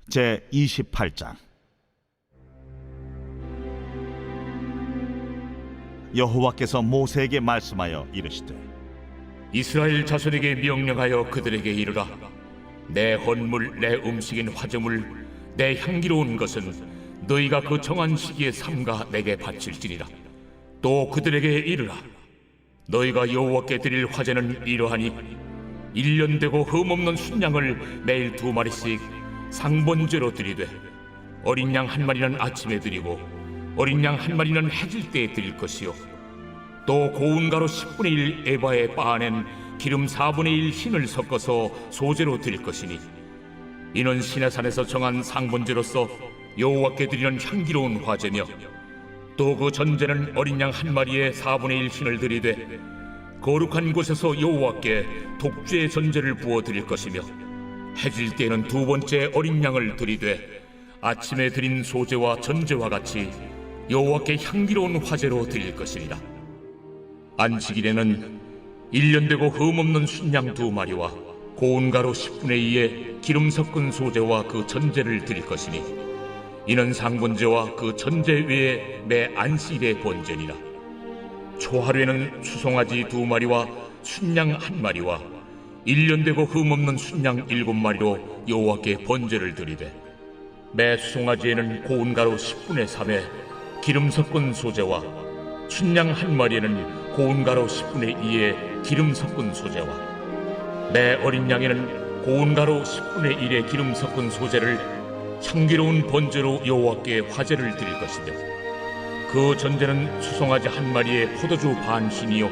제 28장. 여호와께서 모세에게 말씀하여 이르시되, 이스라엘 자손에게 명령하여 그들에게 이르라. 내 헌물, 내 음식인 화제물, 내 향기로운 것은 너희가 그 정한 시기에 삼가 내게 바칠지니라. 또 그들에게 이르라. 너희가 여호와께 드릴 화제는 이러하니 1년 되고 흠없는 순양을 매일 2마리씩 상번제로 드리되, 어린 양 1마리는 아침에 드리고 어린 양 1마리는 해질 때에 드릴 것이요, 또 고운 가루 10분의 1 에바에 빻아낸 기름 4분의 1 흰을 섞어서 소제로 드릴 것이니, 이는 시내산에서 정한 상번제로서 여호와께 드리는 향기로운 화제며, 또 그 전제는 어린 양 1마리에 4분의 1 흰을 드리되 거룩한 곳에서 여호와께 독주의 전제를 부어 드릴 것이며, 해질 때에는 2번째 어린 양을 드리되 아침에 드린 소제와 전제와 같이 여호와께 향기로운 화제로 드릴 것이니라. 안식일에는 1년 되고 흠없는 순양 2마리와 고운 가루 10분의 2에 기름 섞은 소제와 그 전제를 드릴 것이니, 이는 상번제와 그 전제 외에 매 안식일의 번제니라. 초하루에는 수송아지 2마리와 순양 1마리와 1년 되고 흠없는 순양 7마리로 여호와께 번제를 드리되, 매 수송아지에는 고운 가루 10분의 3에 기름 섞은 소제와 순양 1마리에는 고운 가루 10분의 2에 기름 섞은 소제와 매 어린 양에는 고운 가루 10분의 1에 기름 섞은 소제를 향기로운 번제로 여호와께 화제를 드릴 것이며, 그 전제는 수송아지 1마리에 포도주 반 흰이요,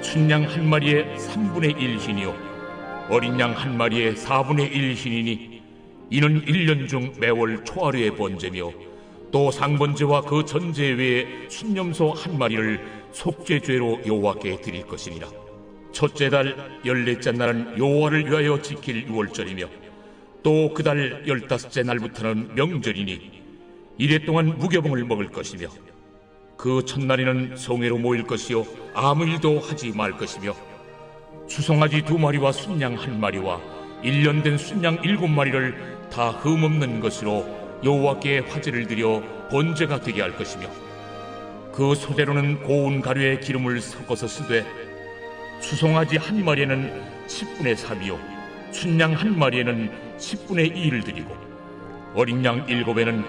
순양 1마리에 3분의 1 흰이요, 어린 양 1마리에 4분의 1 흰이니, 이는 1년 중 매월 초하루의 번제며, 또 상번제와 그 전제 외에 순념소 1마리를 속죄죄로 여호와께 드릴 것이니라. 첫째 달 14째 날은 여호와를 위하여 지킬 유월절이며, 또 그 달 15째 날부터는 명절이니 이래 동안 무교봉을 먹을 것이며, 그 첫날에는 성회로 모일 것이요 아무 일도 하지 말 것이며, 수송아지 2마리와 순양 1마리와 1년 된 순양 7마리를 다 흠없는 것으로 여호와께 화제를 드려 번제가 되게 할 것이며, 그 소재로는 고운 가루에 기름을 섞어서 쓰되, 수송아지 1마리에는 10분의 3이요 순양 1마리에는 10분의 2를 드리고, 어린 양 7에는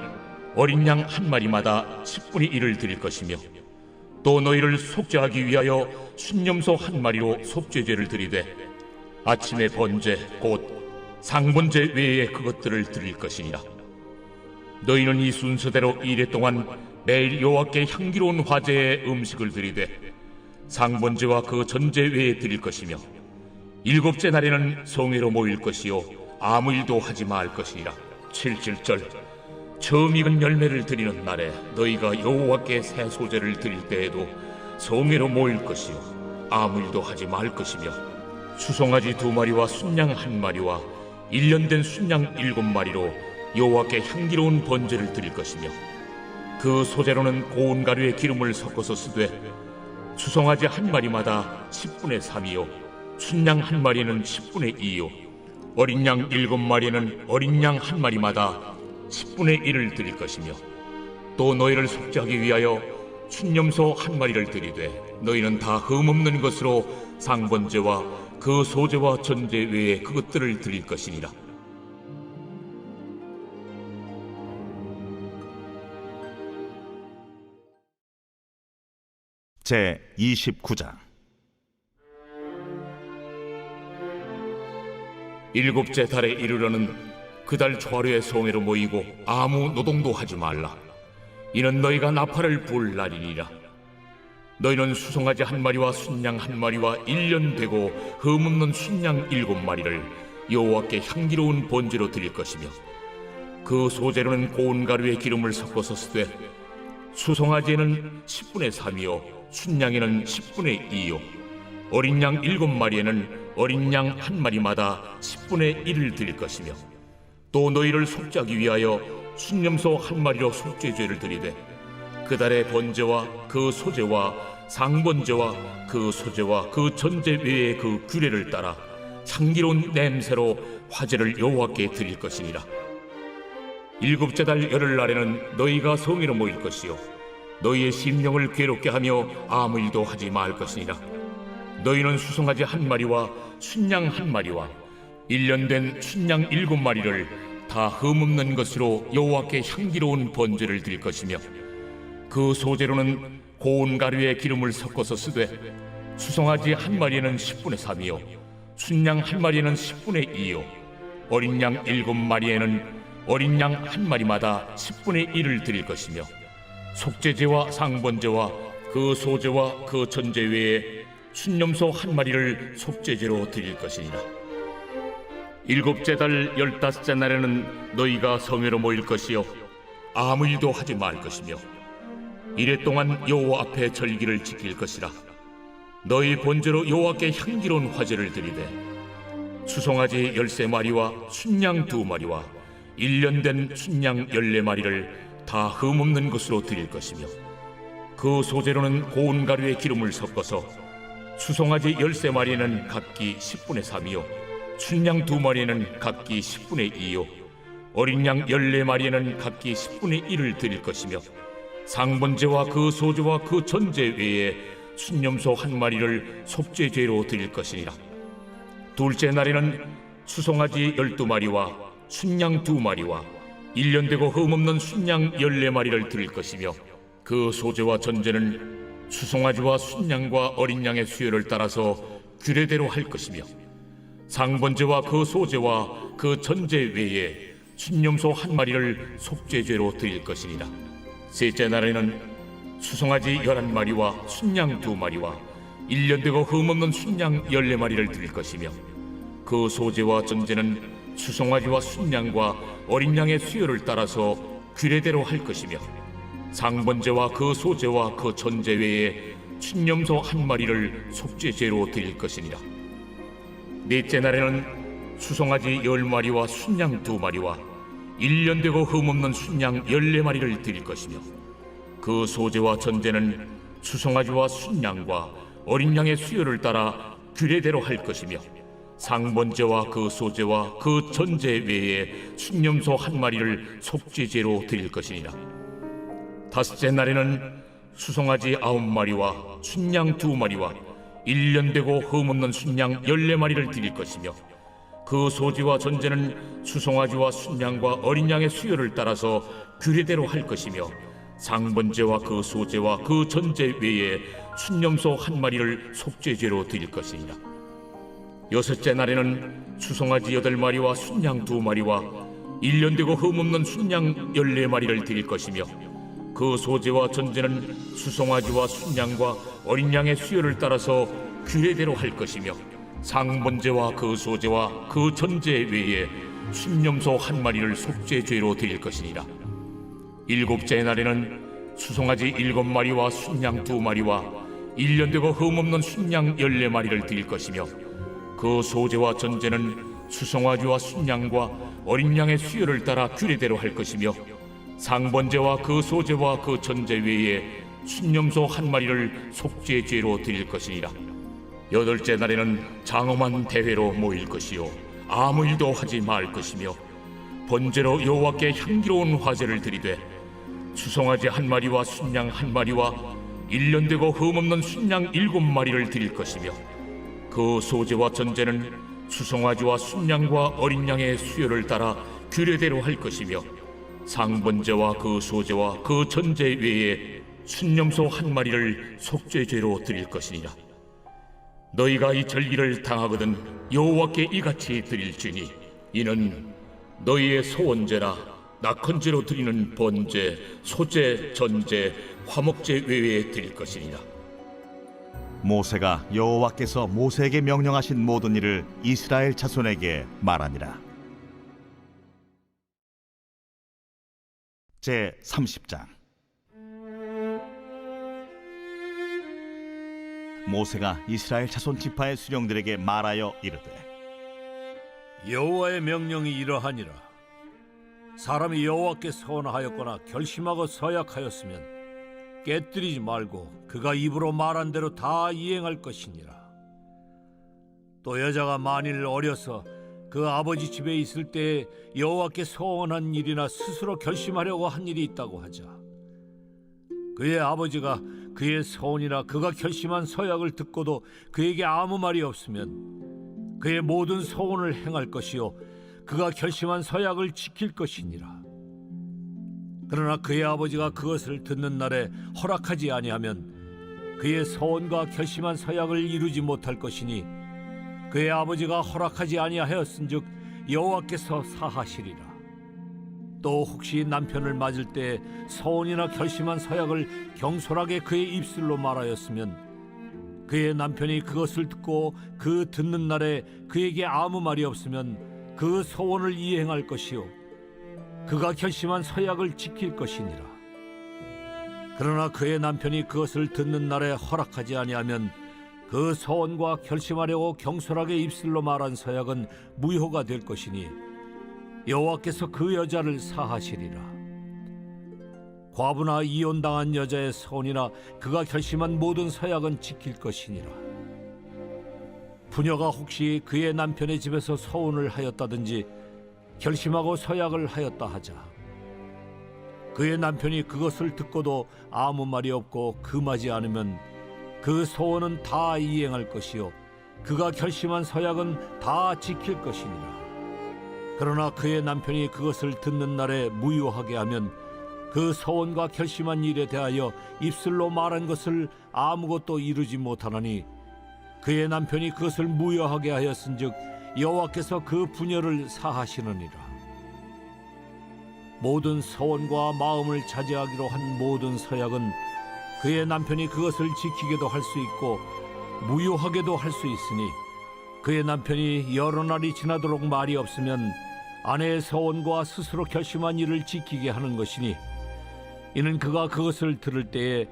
어린 양 1마리마다 10분의 1을 드릴 것이며, 또 너희를 속죄하기 위하여 순념소 1마리로 속죄제를 드리되 아침의 번제 곧 상번제 외에 그것들을 드릴 것이니라. 너희는 이 순서대로 이래 동안 매일 여호와께 향기로운 화제의 음식을 드리되 상번제와 그 전제 외에 드릴 것이며, 7째 날에는 성회로 모일 것이요 아무 일도 하지 말 것이니라. 7절 처음 익은 열매를 드리는 날에 너희가 여호와께 새 소제를 드릴 때에도 성회로 모일 것이요 아무 일도 하지 말 것이며, 수송아지 2마리와 순양 1마리와 1년 된 순양 7마리로 여호와께 향기로운 번제를 드릴 것이며, 그 소제로는 고운 가루에 기름을 섞어서 쓰되 수송아지 1마리마다 10분의 3이요 순양 1마리는 10분의 2요 어린 양 7마리는 어린 양 1마리마다 10분의 1을 드릴 것이며, 또 너희를 속죄하기 위하여 순념소 1마리를 드리되 너희는 다 흠없는 것으로 상번제와 그 소제와 전제 외에 그것들을 드릴 것이니라. 제 29장. 7째 달에 이르러는 그 달 초하루에 성회로 모이고 아무 노동도 하지 말라. 이는 너희가 나팔을 불 날이니라. 너희는 수송아지 1마리와 순양 1마리와 1년 되고 흠없는 순양 7마리를 여호와께 향기로운 번제로 드릴 것이며, 그 소제로는 고운 가루에 기름을 섞어서 쓰되 수송아지에는 10분의 3이요 순양에는 10분의 2요 어린 양 7마리에는 어린 양 1마리마다 10분의 1을 드릴 것이며, 또 너희를 속죄하기 위하여 순념소 1마리로 속죄죄를 드리되 그 달의 번제와 그 소제와 상번제와 그 소제와 그 전제 외의 그 규례를 따라 향기로운 냄새로 화제를 여호와께 드릴 것이니라. 일곱째 달 열흘날에는 너희가 성회로 모일 것이요 너희의 심령을 괴롭게 하며 아무 일도 하지 말 것이니라. 너희는 수송아지 한 마리와 순양 한 마리와 1년 된 순양 7마리를 다 흠없는 것으로 여호와께 향기로운 번제를 드릴 것이며 그 소재로는 고운 가루에 기름을 섞어서 쓰되 수송아지 한 마리는 10분의 3이요 순양 한 마리는 10분의 2요 어린 양 7마리에는 어린 양 한 마리마다 10분의 1을 드릴 것이며 속죄제와 상번제와 그 소제와 그 전제 외에 순념소 한 마리를 속죄제로 드릴 것이니라. 일곱째 달 15째 날에는 너희가 성회로 모일 것이요 아무 일도 하지 말 것이며 이래 동안 여호와 앞에 절기를 지킬 것이라. 너희 번제로 여호와께 향기로운 화제를 드리되 수송아지 13마리와 순양 2마리와 1년 된 순양 14마리를 다 흠없는 것으로 드릴 것이며 그 소재로는 고운 가루에 기름을 섞어서 수송아지 13마리는 각기 10분의 3이요 순양 2마리는 각기 10분의 2요 어린 양 14마리는 각기 10분의 1을 드릴 것이며 상번제와 그 소제와 그 전제 외에 순념소 한 마리를 속죄제로 드릴 것이니라. 둘째 날에는 수송아지 12마리와 순양 2마리와 1년 되고 흠없는 순양 14마리를 드릴 것이며 그 소제와 전제는 수송아지와 순양과 어린 양의 수요를 따라서 규례대로 할 것이며 상번제와 그 소제와 그 전제 외에 순념소 한 마리를 속죄죄로 드릴 것이니라. 셋째 날에는 수송아지 11마리와 순양 2마리와 1년 되고 흠없는 순양 14마리를 드릴 것이며 그 소제와 전제는 수송아지와 순양과 어린 양의 수요를 따라서 규례대로 할 것이며 상번제와 그 소제와 그 전제 외에 순념소 한 마리를 속죄제로 드릴 것이니라. 넷째 날에는 수송아지 10마리와 순양 2마리와 1년 되고 흠없는 순양 14마리를 드릴 것이며 그 소제와 전제는 수송아지와 순양과 어린 양의 수요를 따라 규례대로 할 것이며 상번제와 그 소제와 그 전제 외에 순념소 한 마리를 속죄제로 드릴 것이니라. 다섯째 날에는 수송아지 9마리와 순양 2마리와 1년 되고 흠없는 순양 14마리를 드릴 것이며 그 소지와 전제는 수송아지와 순양과 어린 양의 수요를 따라서 규례대로 할 것이며 상번제와 그 소제와 그 전제 외에 순념소 한 마리를 속죄제로 드릴 것이니라. 여섯째 날에는 수송아지 8마리와 순양 2마리와 1년 되고 흠없는 순양 14마리를 드릴 것이며 그 소제와 전제는 수송아지와 순양과 어린 양의 수요를 따라서 규례대로 할 것이며 상번제와 그 소제와 그 전제 외에 순념소 한 마리를 속죄죄로 드릴 것이니라. 일곱째 날에는 수송아지 7마리와 순양 2마리와 1년 되고 흠없는 순양 14마리를 드릴 것이며 그 소제와 전제는 수송아지와 순양과 어린 양의 수요를 따라 규례대로 할 것이며 상번제와 그 소제와 그 전제 외에 순념소 한 마리를 속죄죄로 드릴 것이니라. 여덟째 날에는 장엄한 대회로 모일 것이요 아무 일도 하지 말 것이며 번제로 여호와께 향기로운 화제를 드리되 수송아지 한 마리와 순양 한 마리와 1년 되고 흠없는 순양 7마리를 드릴 것이며 그 소제와 전제는 수송아지와 순양과 어린 양의 수요를 따라 규례대로 할 것이며 상번제와 그 소제와 그 전제 외에 순념소 한 마리를 속죄죄로 드릴 것이니라. 너희가 이 절기를 당하거든 여호와께 이같이 드릴지니 이는 너희의 소원제나 낙헌제로 드리는 번제, 소제, 전제, 화목제 외에 드릴 것이니라. 모세가 여호와께서 모세에게 명령하신 모든 일을 이스라엘 자손에게 말하니라. 제 30장. 모세가 이스라엘 자손 지파의 수령들에게 말하여 이르되 여호와의 명령이 이러하니라. 사람이 여호와께 서원하였거나 결심하고 서약하였으면 깨뜨리지 말고 그가 입으로 말한 대로 다 이행할 것이니라. 또 여자가 만일 어려서 그 아버지 집에 있을 때 여호와께 소원한 일이나 스스로 결심하려고 한 일이 있다고 하자. 그의 아버지가 그의 소원이나 그가 결심한 서약을 듣고도 그에게 아무 말이 없으면 그의 모든 소원을 행할 것이요 그가 결심한 서약을 지킬 것이니라. 그러나 그의 아버지가 그것을 듣는 날에 허락하지 아니하면 그의 소원과 결심한 서약을 이루지 못할 것이니 그의 아버지가 허락하지 아니하였은즉 여호와께서 사하시리라. 또 혹시 남편을 맞을 때 소원이나 결심한 서약을 경솔하게 그의 입술로 말하였으면 그의 남편이 그것을 듣고 그 듣는 날에 그에게 아무 말이 없으면 그 소원을 이행할 것이요 그가 결심한 서약을 지킬 것이니라. 그러나 그의 남편이 그것을 듣는 날에 허락하지 아니하면 그 소원과 결심하려고 경솔하게 입술로 말한 서약은 무효가 될 것이니 여호와께서 그 여자를 사하시리라. 과부나 이혼당한 여자의 소원이나 그가 결심한 모든 서약은 지킬 것이니라. 부녀가 혹시 그의 남편의 집에서 소원을 하였다든지 결심하고 서약을 하였다 하자. 그의 남편이 그것을 듣고도 아무 말이 없고 금하지 않으면 그 소원은 다 이행할 것이요 그가 결심한 서약은 다 지킬 것이니라. 그러나 그의 남편이 그것을 듣는 날에 무효하게 하면 그 소원과 결심한 일에 대하여 입술로 말한 것을 아무것도 이루지 못하나니 그의 남편이 그것을 무효하게 하였은즉 여호와께서 그 부녀를 사하시느니라. 모든 소원과 마음을 자제하기로 한 모든 서약은 그의 남편이 그것을 지키게도 할 수 있고 무효하게도 할 수 있으니 그의 남편이 여러 날이 지나도록 말이 없으면 아내의 소원과 스스로 결심한 일을 지키게 하는 것이니 이는 그가 그것을 들을 때에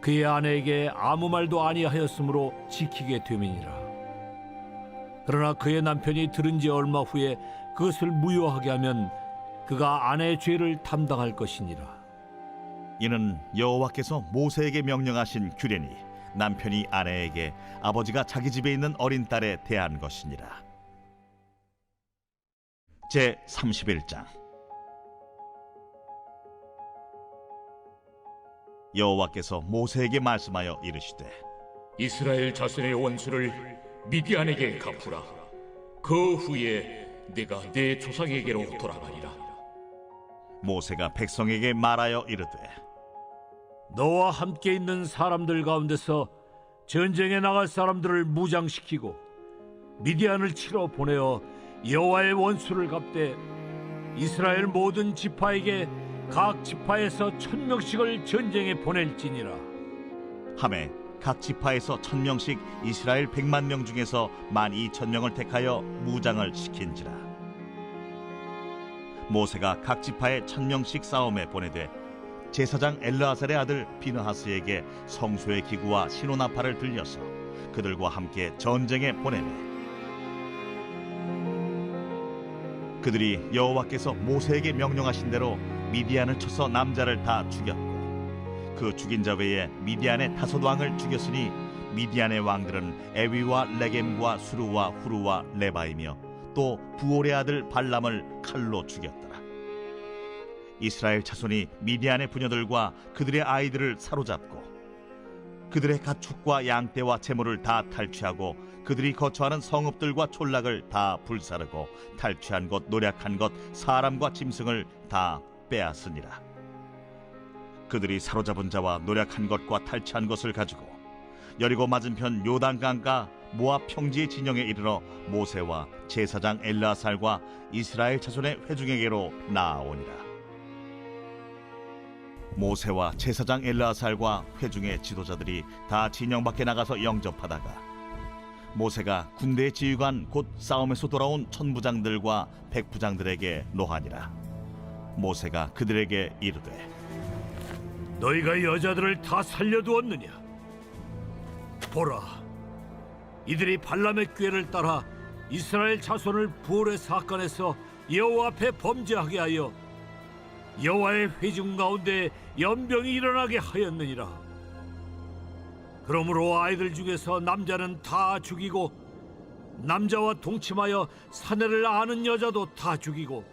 그의 아내에게 아무 말도 아니하였으므로 지키게 됨이니라. 그러나 그의 남편이 들은 지 얼마 후에 그것을 무효하게 하면 그가 아내의 죄를 담당할 것이니라. 이는 여호와께서 모세에게 명령하신 규례니 남편이 아내에게 아버지가 자기 집에 있는 어린 딸에 대한 것이니라. 제 31장. 여호와께서 모세에게 말씀하여 이르시되 이스라엘 자손의 원수를 미디안에게 갚으라. 그 후에 내가 내 조상에게로 돌아가리라. 모세가 백성에게 말하여 이르되 너와 함께 있는 사람들 가운데서 전쟁에 나갈 사람들을 무장시키고 미디안을 치러 보내어 여호와의 원수를 갚되 이스라엘 모든 지파에게 각 지파에서 1000명씩을 전쟁에 보낼지니라. 하매 각 지파에서 1000명씩 이스라엘 100만 명 중에서 12,000명을 택하여 무장을 시킨지라. 모세가 각 지파에 1000명씩 싸움에 보내되 제사장 엘르아살의 아들 비느하스에게 성소의 기구와 시노나팔을 들려서 그들과 함께 전쟁에 보내매 그들이 여호와께서 모세에게 명령하신 대로 미디안을 쳐서 남자를 다 죽였고 그 죽인 자 외에 미디안의 5왕을 죽였으니 미디안의 왕들은 에위와 레겜과 수루와 후루와 레바이며 또 부올의 아들 발람을 칼로 죽였더라. 이스라엘 자손이 미디안의 부녀들과 그들의 아이들을 사로잡고 그들의 가축과 양떼와 재물을 다 탈취하고 그들이 거처하는 성읍들과 촌락을 다 불사르고 탈취한 것 노략한 것 사람과 짐승을 다 빼앗으니라. 그들이 사로잡은 자와 노략한 것과 탈취한 것을 가지고 여리고 맞은편 요단강가 모압 평지의 진영에 이르러 모세와 제사장 엘르아살과 이스라엘 자손의 회중에게로 나아오니라. 모세와 제사장 엘르아살과 회중의 지도자들이 다 진영 밖에 나가서 영접하다가 모세가 군대의 지휘관 곧 싸움에서 돌아온 천부장들과 백부장들에게 노하니라. 모세가 그들에게 이르되 너희가 여자들을 다 살려두었느냐? 보라, 이들이 발람의 꾀를 따라 이스라엘 자손을 부올의 사건에서 여호와 앞에 범죄하게 하여 여호와의 회중 가운데 연병이 일어나게 하였느니라. 그러므로 아이들 중에서 남자는 다 죽이고 남자와 동침하여 사내를 아는 여자도 다 죽이고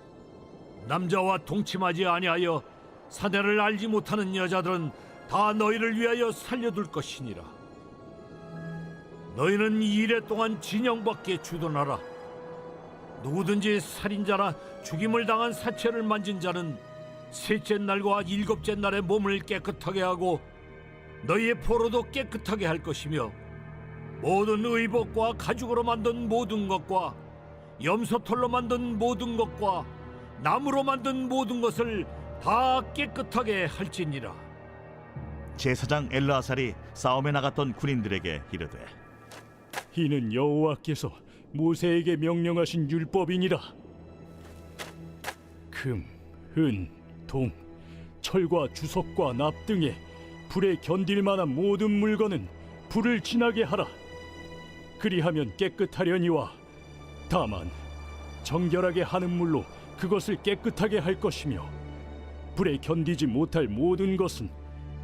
남자와 동침하지 아니하여 사내를 알지 못하는 여자들은 다 너희를 위하여 살려둘 것이니라. 너희는 이 일에 동안 진영밖에 주둔하라. 누구든지 살인자나 죽임을 당한 사체를 만진 자는 셋째 날과 일곱째 날에 몸을 깨끗하게 하고 너희의 포로도 깨끗하게 할 것이며 모든 의복과 가죽으로 만든 모든 것과 염소털로 만든 모든 것과 나무로 만든 모든 것을 다 깨끗하게 할지니라. 제사장 엘르아살이 싸움에 나갔던 군인들에게 이르되 이는 여호와께서 모세에게 명령하신 율법이니라. 금, 은, 동, 철과 주석과 납 등에 불에 견딜 만한 모든 물건은 불을 지나게 하라. 그리하면 깨끗하려니와 다만 정결하게 하는 물로 그것을 깨끗하게 할 것이며 불에 견디지 못할 모든 것은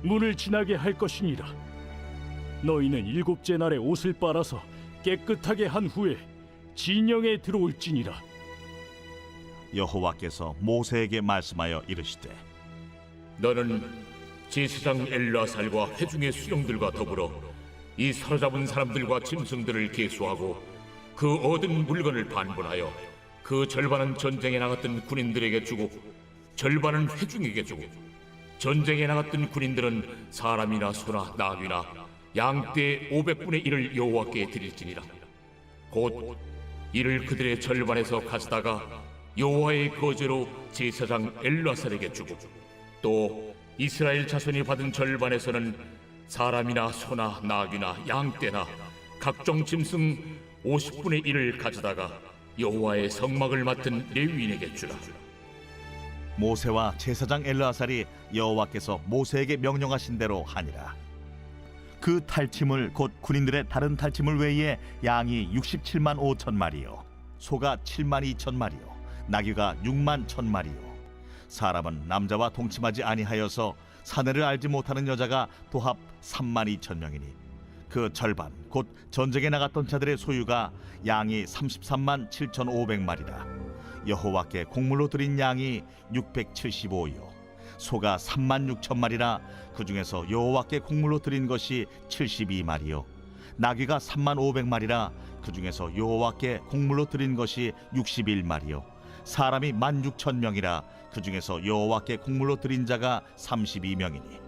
물을 지나게 할 것이니라. 너희는 일곱째 날에 옷을 빨아서 깨끗하게 한 후에 진영에 들어올지니라. 여호와께서 모세에게 말씀하여 이르시되 너는 제사장 엘르아살과 회중의 수령들과 더불어 이 사로잡은 사람들과 짐승들을 계수하고 그 얻은 물건을 반분하여 그 절반은 전쟁에 나갔던 군인들에게 주고 절반은 회중에게 주고 전쟁에 나갔던 군인들은 사람이나 소나 나귀나 양떼 500분의 1을 여호와께 드릴지니라. 곧 이를 그들의 절반에서 가져다가 여호와의 거제로 제사장 엘르아살에게 주고 또 이스라엘 자손이 받은 절반에서는 사람이나 소나 나귀나 양떼나 각종 짐승 50분의 1을 가져다가 여호와의 성막을 맡은 레위인에게 주라. 모세와 제사장 엘르아살이 여호와께서 모세에게 명령하신 대로 하니라. 그 탈침을 곧 군인들의 다른 탈침을 외에 양이 67만 5천 마리요 소가 7만 2천 마리요 나귀가 6만 1천 마리요 사람은 남자와 동침하지 아니하여서 사내를 알지 못하는 여자가 도합 3만 2천 명이니 그 절반 곧 전쟁에 나갔던 자들의 소유가 양이 33만 7,500마리라. 여호와께 곡물로 드린 양이 675요 소가 3만 6천 마리라. 그 중에서 여호와께 곡물로 드린 것이 72마리요 나귀가 3만 500마리라. 그 중에서 여호와께 곡물로 드린 것이 61마리요 사람이 16,000명이라. 그 중에서 여호와께 곡물로 드린 자가 32명이니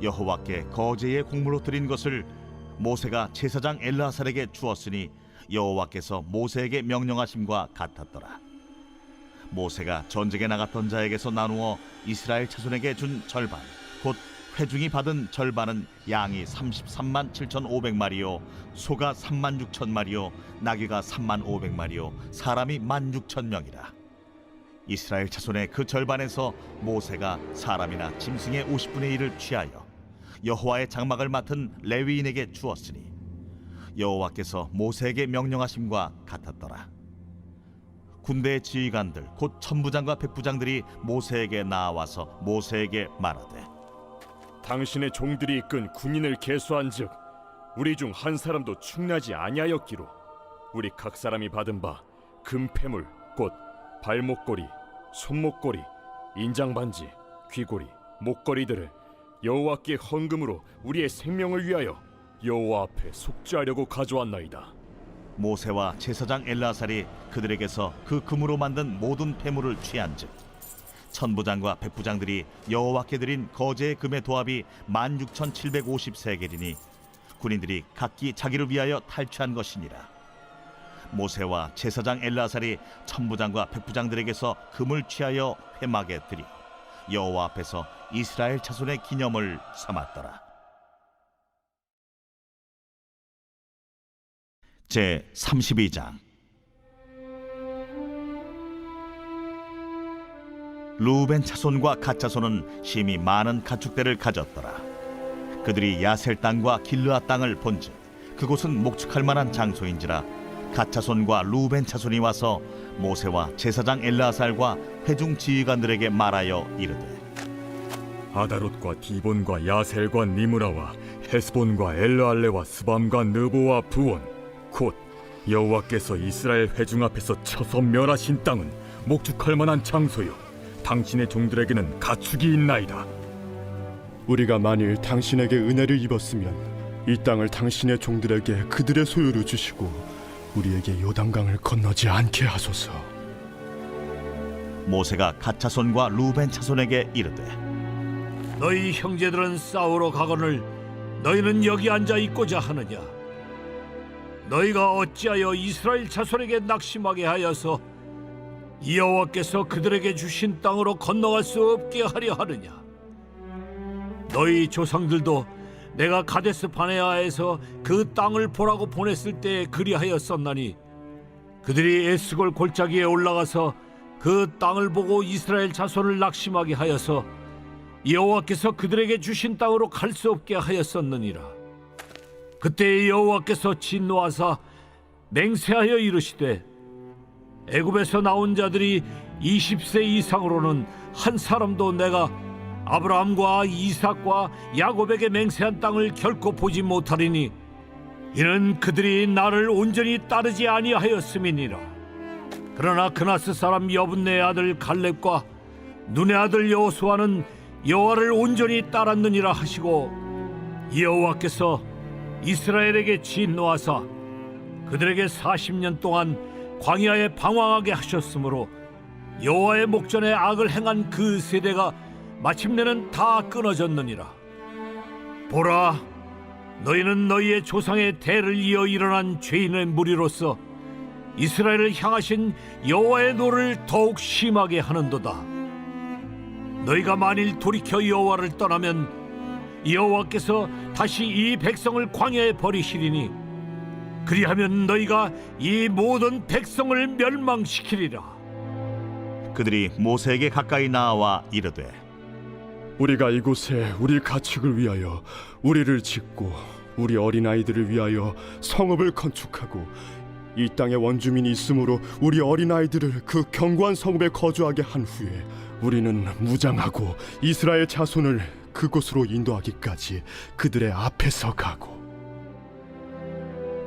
여호와께 거제의 곡물로 드린 것을 모세가 제사장 엘르아살에게 주었으니 여호와께서 모세에게 명령하심과 같았더라. 모세가 전쟁에 나갔던 자에게서 나누어 이스라엘 자손에게 준 절반 곧 회중이 받은 절반은 양이 33만 7,500마리요 소가 3만 6천 마리요 나귀가 3만 500마리요 사람이 16,000명이라. 이스라엘 자손의 그 절반에서 모세가 사람이나 짐승의 50분의 1을 취하여 여호와의 장막을 맡은 레위인에게 주었으니 여호와께서 모세에게 명령하심과 같았더라. 군대의 지휘관들 곧 천부장과 백부장들이 모세에게 나와서 모세에게 말하되 당신의 종들이 이끈 군인을 계수한즉 우리 중 한 사람도 충나지 아니하였기로 우리 각 사람이 받은 바 금패물 곧 발목걸이, 손목걸이, 인장반지, 귀고리, 목걸이들을 여호와께 헌금으로 우리의 생명을 위하여 여호와 앞에 속죄하려고 가져왔나이다. 모세와 제사장 엘르아살이 그들에게서 그 금으로 만든 모든 폐물을 취한즉 천부장과 백부장들이 여호와께 드린 거제의 금의 도합이 16,750세겔이니 군인들이 각기 자기를 위하여 탈취한 것이니라. 모세와 제사장 엘르아살이 천부장과 백부장들에게서 금을 취하여 회막에 드리 여호와 앞에서 이스라엘 자손의 기념을 삼았더라. 제 32장. 루벤 차손과 갓 차손은 심히 많은 가축대를 가졌더라. 그들이 야셀 땅과 길르앗 땅을 본즉 그곳은 목축할 만한 장소인지라 갓 차손과 루벤 차손이 와서 모세와 제사장 엘르아살과 회중 지휘관들에게 말하여 이르되 아다롯과 디본과 야셀과 니므라와 헤스본과 엘르알레와 스밤과 느보와 부온 곧 여호와께서 이스라엘 회중 앞에서 쳐서 멸하신 땅은 목축할 만한 장소요 당신의 종들에게는 가축이 있나이다. 우리가 만일 당신에게 은혜를 입었으면 이 땅을 당신의 종들에게 그들의 소유로 주시고 우리에게 요단강을 건너지 않게 하소서. 모세가 갓 자손과 루벤 자손에게 이르되 너희 형제들은 싸우러 가거늘 너희는 여기 앉아 있고자 하느냐? 너희가 어찌하여 이스라엘 자손에게 낙심하게 하여서 여호와께서 그들에게 주신 땅으로 건너갈 수 없게 하려 하느냐? 너희 조상들도 내가 가데스 바네아에서 그 땅을 보라고 보냈을 때 그리하였었나니 그들이 에스골 골짜기에 올라가서 그 땅을 보고 이스라엘 자손을 낙심하게 하여서 여호와께서 그들에게 주신 땅으로 갈 수 없게 하였었느니라. 그때 여호와께서 진노하사 맹세하여 이르시되 애굽에서 나온 자들이 20세 이상으로는 한 사람도 내가 아브라함과 이삭과 야곱에게 맹세한 땅을 결코 보지 못하리니 이는 그들이 나를 온전히 따르지 아니하였음이니라. 그러나 그나스 사람 여분네의 아들 갈렙과 눈의 아들 여호수아는 여호와를 온전히 따랐느니라 하시고 여호와께서 이스라엘에게 진노하사 그들에게 40년 동안 광야에 방황하게 하셨으므로 여호와의 목전에 악을 행한 그 세대가 마침내는 다 끊어졌느니라. 보라, 너희는 너희의 조상의 대를 이어 일어난 죄인의 무리로서 이스라엘을 향하신 여호와의 노를 더욱 심하게 하는도다. 너희가 만일 돌이켜 여호와를 떠나면 여호와께서 다시 이 백성을 광야에 버리시리니 그리하면 너희가 이 모든 백성을 멸망시키리라. 그들이 모세에게 가까이 나와 이르되 우리가 이곳에 우리 가축을 위하여 우리를 짓고 우리 어린아이들을 위하여 성읍을 건축하고 이 땅에 원주민이 있으므로 우리 어린아이들을 그 견고한 성읍에 거주하게 한 후에 우리는 무장하고 이스라엘 자손을 그곳으로 인도하기까지 그들의 앞에서 가고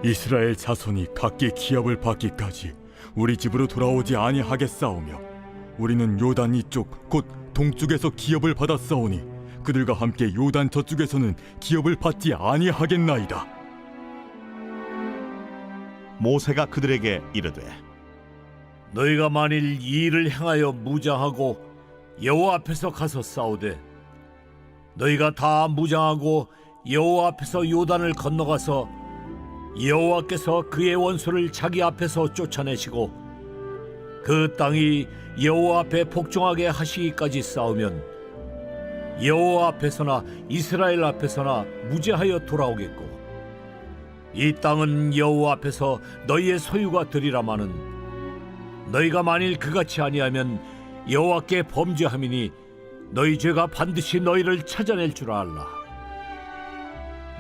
이스라엘 자손이 각기 기업을 받기까지 우리 집으로 돌아오지 아니하겠사오며 우리는 요단 이쪽 곧 동쪽에서 기업을 받았사오니 그들과 함께 요단 저쪽에서는 기업을 받지 아니하겠나이다. 모세가 그들에게 이르되 너희가 만일 이 일을 행하여 무장하고 여호와 앞에서 가서 싸우되 너희가 다 무장하고 여호와 앞에서 요단을 건너가서 여호와께서 그의 원수를 자기 앞에서 쫓아내시고 그 땅이 여호와 앞에 복종하게 하시기까지 싸우면 여호와 앞에서나 이스라엘 앞에서나 무죄하여 돌아오겠고 이 땅은 여호와 앞에서 너희의 소유가 되리라마는 너희가 만일 그같이 아니하면 여호와께 범죄함이니 너희 죄가 반드시 너희를 찾아낼 줄 알라.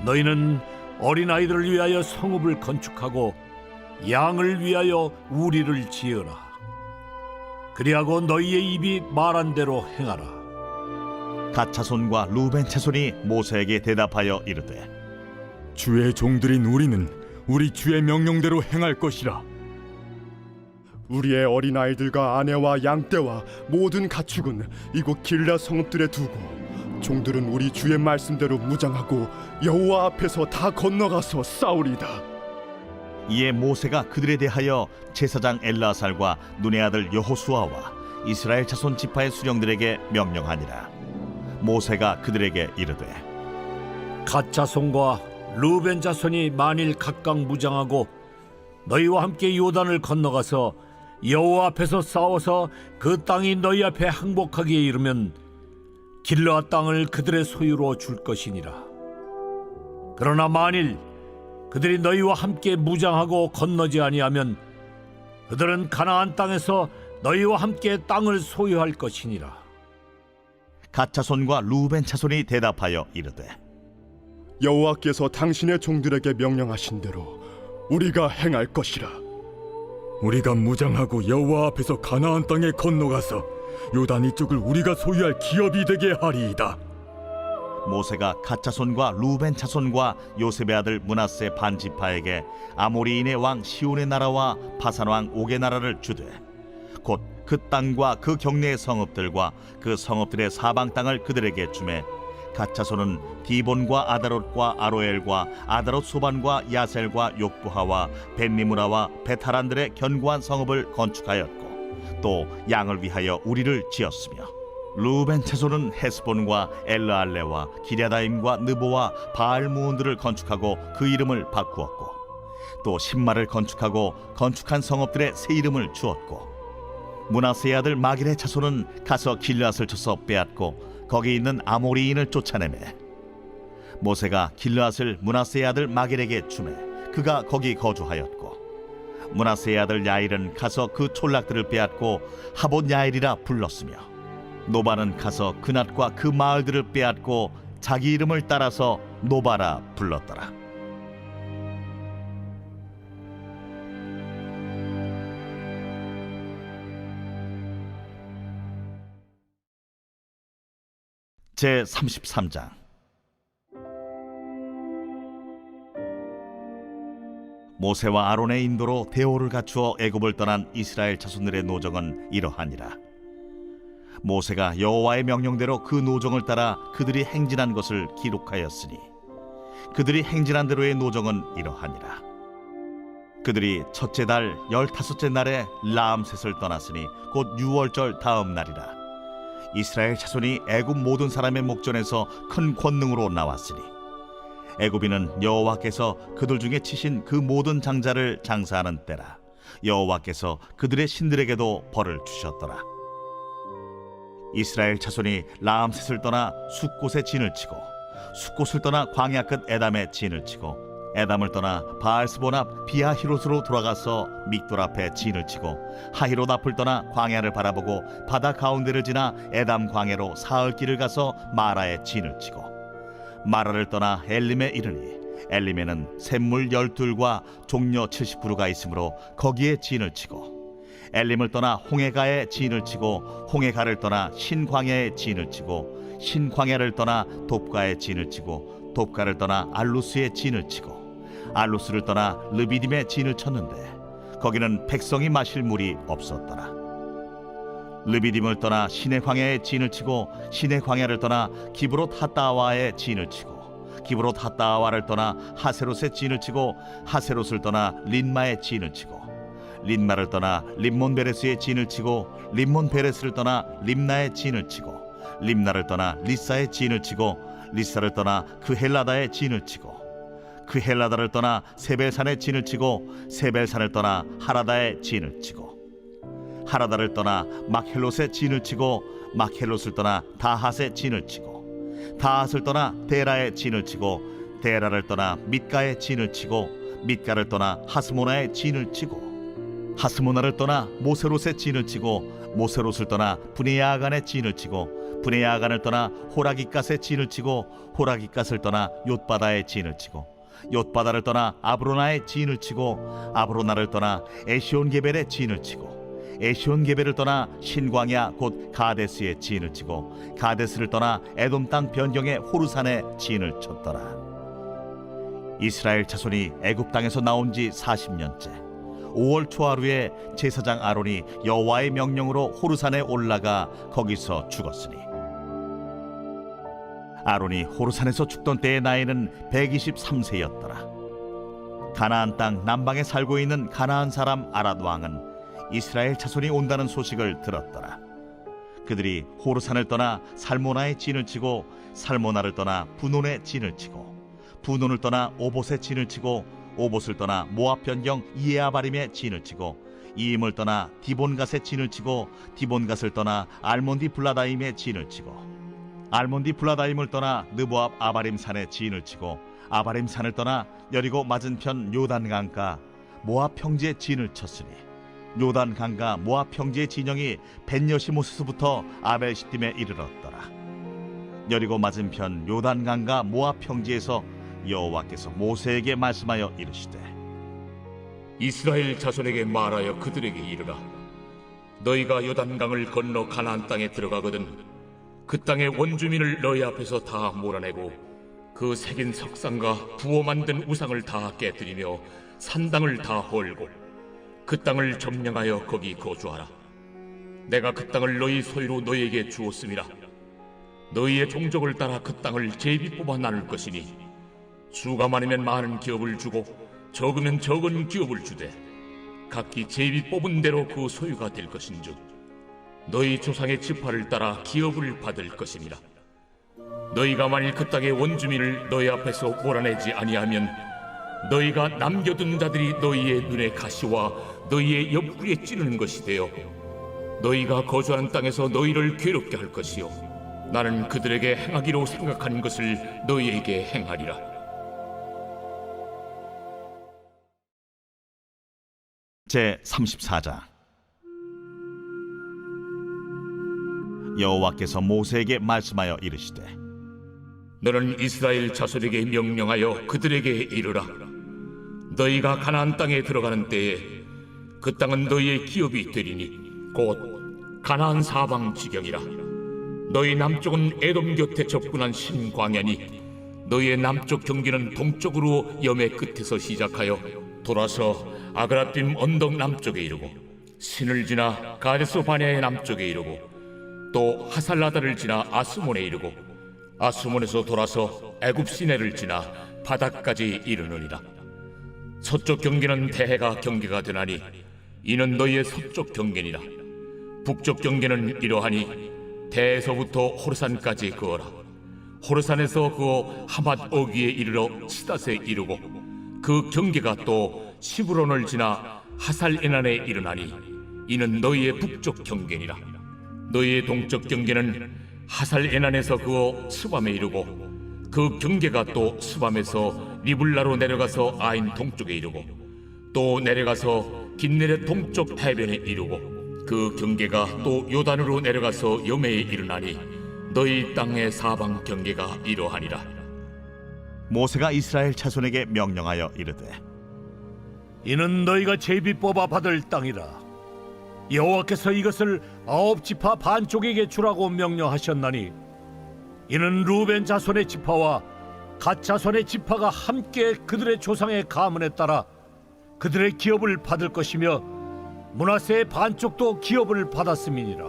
너희는 어린아이들을 위하여 성읍을 건축하고 양을 위하여 우리를 지으라. 그리하고 너희의 입이 말한 대로 행하라. 갓 자손과 루벤 자손이 모세에게 대답하여 이르되 주의 종들인 우리는 우리 주의 명령대로 행할 것이라. 우리의 어린아이들과 아내와 양떼와 모든 가축은 이곳 길라 성읍들에 두고 종들은 우리 주의 말씀대로 무장하고 여호와 앞에서 다 건너가서 싸우리다. 이에 모세가 그들에 대하여 제사장 엘라살과 눈의 아들 여호수아와 이스라엘 자손 지파의 수령들에게 명령하니라. 모세가 그들에게 이르되 갓 자손과 루벤 자손이 만일 각각 무장하고 너희와 함께 요단을 건너가서 여호와 앞에서 싸워서 그 땅이 너희 앞에 항복하기에 이르면 길르앗 땅을 그들의 소유로 줄 것이니라. 그러나 만일 그들이 너희와 함께 무장하고 건너지 아니하면 그들은 가나안 땅에서 너희와 함께 땅을 소유할 것이니라. 갓 자손과 루벤 자손이 대답하여 이르되 여호와께서 당신의 종들에게 명령하신 대로 우리가 행할 것이라. 우리가 무장하고 여호와 앞에서 가나안 땅에 건너가서 요단 이쪽을 우리가 소유할 기업이 되게 하리이다. 모세가 갓 자손과 루벤 자손과 요셉의 아들 므낫세 반지파에게 아모리인의 왕 시온의 나라와 바산 왕 옥의 나라를 주되 곧 그 땅과 그 경내의 성읍들과 그 성읍들의 사방 땅을 그들에게 주매 갓 자손은 디본과 아다롯과 아로엘과 아다롯 소반과 야셀과 욕부하와 벤리무라와 베타란들의 견고한 성읍을 건축하였고 또 양을 위하여 우리를 지었으며 루벤 자손은 헤스본과 엘르알레와 기랴다임과 느보와 바알무온들을 건축하고 그 이름을 바꾸었고 또 신마를 건축하고 건축한 성읍들의 새 이름을 주었고 므낫세의 아들 마길의 자손은 가서 길르앗을 쳐서 빼앗고 거기 있는 아모리인을 쫓아내매 모세가 길르앗을 므낫세의 아들 마길에게 주매 그가 거기 거주하였고 므낫세의 아들 야일은 가서 그 촌락들을 빼앗고 하봇 야일이라 불렀으며 노바는 가서 그낫과 그 마을들을 빼앗고 자기 이름을 따라서 노바라 불렀더라. 제 33장. 모세와 아론의 인도로 대오를 갖추어 애굽을 떠난 이스라엘 자손들의 노정은 이러하니라. 모세가 여호와의 명령대로 그 노정을 따라 그들이 행진한 것을 기록하였으니 그들이 행진한 대로의 노정은 이러하니라. 그들이 첫째 달 15째 날에 라암셋을 떠났으니 곧 유월절 다음 날이라. 이스라엘 자손이 애굽 모든 사람의 목전에서 큰 권능으로 나왔으니 애굽인은 여호와께서 그들 중에 치신 그 모든 장자를 장사하는 때라. 여호와께서 그들의 신들에게도 벌을 주셨더라. 이스라엘 자손이 라암셋을 떠나 숫곳에 진을 치고 숫곳을 떠나 광야 끝 에담에 진을 치고 에담을 떠나 바알스본 앞 비하히롯으로 돌아가서 믹돌 앞에 진을 치고 하히롯 앞을 떠나 광야를 바라보고 바다 가운데를 지나 에담 광야로 사흘 길을 가서 마라에 진을 치고 마라를 떠나 엘림에 이르니 엘림에는 샘물 12과 종려 70그루가 있으므로 거기에 진을 치고 엘림을 떠나 홍해가에 진을 치고 홍해가를 떠나 신광야에 진을 치고 신광야를 떠나 돕가에 진을 치고 돕가를 떠나 알루스에 진을 치고 알루스를 떠나 르비딤에 진을 쳤는데 거기는 백성이 마실 물이 없었더라. 르비딤을 떠나 시내 광야에 진을 치고 시내 광야를 떠나 기브롯 핫다와에 진을 치고 기브롯 핫다와를 떠나 하세롯에 진을 치고 하세롯을 떠나 린마에 진을 치고 린마를 떠나 림몬 베레스에 진을 치고 림몬 베레스를 떠나 림나에 진을 치고 림나를 떠나 리사에 진을 치고 리사를 떠나 그 헬라다에 진을 치고 그 헬라다를 떠나 세벨산에 진을 치고 세벨산을 떠나 하라다에 진을 치고 하라다를 떠나 막헬롯에 진을 치고 막헬롯을 떠나 다핫에 진을 치고 다핫을 떠나 데라에 진을 치고 데라를 떠나 밑가에 진을 치고 밑가를 떠나 하스모나에 진을 치고 하스모나를 떠나 모세롯에 진을 치고 모세롯을 떠나 브네야아간에 진을 치고 브네야아간을 떠나 호라깃갓에 진을 치고 호라깃갓을 떠나 욤바다에 진을 치고 욤바다를 떠나 아브로나에 진을 치고 아브로나를 떠나 에시온게벨에 진을 치고 에시온게벨을 떠나 신광야 곧 가데스에 진을 치고 가데스를 떠나 에돔 땅 변경의 호르산에 진을 쳤더라. 이스라엘 자손이 애굽 땅에서 나온 지 40년째 5월 초하루에 제사장 아론이 여호와의 명령으로 호르산에 올라가 거기서 죽었으니 아론이 호르산에서 죽던 때의 나이는 123세였더라. 가나안 땅 남방에 살고 있는 가나안 사람 아랏 왕은 이스라엘 자손이 온다는 소식을 들었더라. 그들이 호르산을 떠나 살모나에 진을 치고 살모나를 떠나 분온에 진을 치고 분온을 떠나 오봇에 진을 치고 오봇을 떠나 모압 변경 이에아바림에 진을 치고 이임을 떠나 디본갓에 진을 치고 디본갓을 떠나 알몬디 블라다임에 진을 치고 알몬디 블라다임을 떠나 느보압 아바림 산에 진을 치고 아바림 산을 떠나 여리고 맞은편 요단 강가 모압 평지에 진을 쳤으니 요단 강가 모압 평지의 진영이 벤여시모스부터 아벨시딤에 이르렀더라. 여리고 맞은편 요단 강가 모압 평지에서 여호와께서 모세에게 말씀하여 이르시되 이스라엘 자손에게 말하여 그들에게 이르라. 너희가 요단강을 건너 가나안 땅에 들어가거든 그 땅의 원주민을 너희 앞에서 다 몰아내고 그 새긴 석상과 부어 만든 우상을 다 깨뜨리며 산당을 다 헐고 그 땅을 점령하여 거기 거주하라. 내가 그 땅을 너희 소유로 너희에게 주었음이라. 너희의 종족을 따라 그 땅을 제비 뽑아 나눌 것이니 수가 많으면 많은 기업을 주고 적으면 적은 기업을 주되 각기 제비 뽑은 대로 그 소유가 될 것인즉 너희 조상의 지파를 따라 기업을 받을 것이니라. 너희가 만일 그 땅의 원주민을 너희 앞에서 몰아내지 아니하면 너희가 남겨둔 자들이 너희의 눈에 가시와 너희의 옆구리에 찌르는 것이 되어 너희가 거주하는 땅에서 너희를 괴롭게 할 것이요 나는 그들에게 행하기로 생각한 것을 너희에게 행하리라. 제 34장. 여호와께서 모세에게 말씀하여 이르시되 너는 이스라엘 자손에게 명령하여 그들에게 이르라. 너희가 가나안 땅에 들어가는 때에 그 땅은 너희의 기업이 되리니 곧 가나안 사방 지경이라. 너희 남쪽은 에돔 곁에 접근한 신광야니 너희의 남쪽 경계는 동쪽으로 염의 끝에서 시작하여 돌아서 아그라빔 언덕 남쪽에 이르고 신을 지나 가데스 바네아의 남쪽에 이르고 또 하살라다를 지나 아스몬에 이르고 아스몬에서 돌아서 애굽 시내를 지나 바닥까지 이르느니라. 서쪽 경계는 대해가 경계가 되나니 이는 너희의 서쪽 경계니라. 북쪽 경계는 이러하니 대에서부터 호르산까지 그어라. 호르산에서 그어 하맛 어귀에 이르러 시닷에 이르고 그 경계가 또 시브론을 지나 하살에난에 이르나니 이는 너희의 북쪽 경계니라. 너희의 동쪽 경계는 하살에난에서 그어 스밤에 이르고 그 경계가 또 스밤에서 리블라로 내려가서 아인 동쪽에 이르고 또 내려가서 긴네렛 동쪽 해변에 이르고 그 경계가 또 요단으로 내려가서 여매에 이르나니 너희 땅의 사방 경계가 이러하니라. 모세가 이스라엘 자손에게 명령하여 이르되 이는 너희가 제비 뽑아 받을 땅이라. 여호와께서 이것을 9지파 반쪽에게 주라고 명령하셨나니 이는 루벤 자손의 지파와 갓 자손의 지파가 함께 그들의 조상의 가문에 따라 그들의 기업을 받을 것이며 므낫세의 반쪽도 기업을 받았음이니라.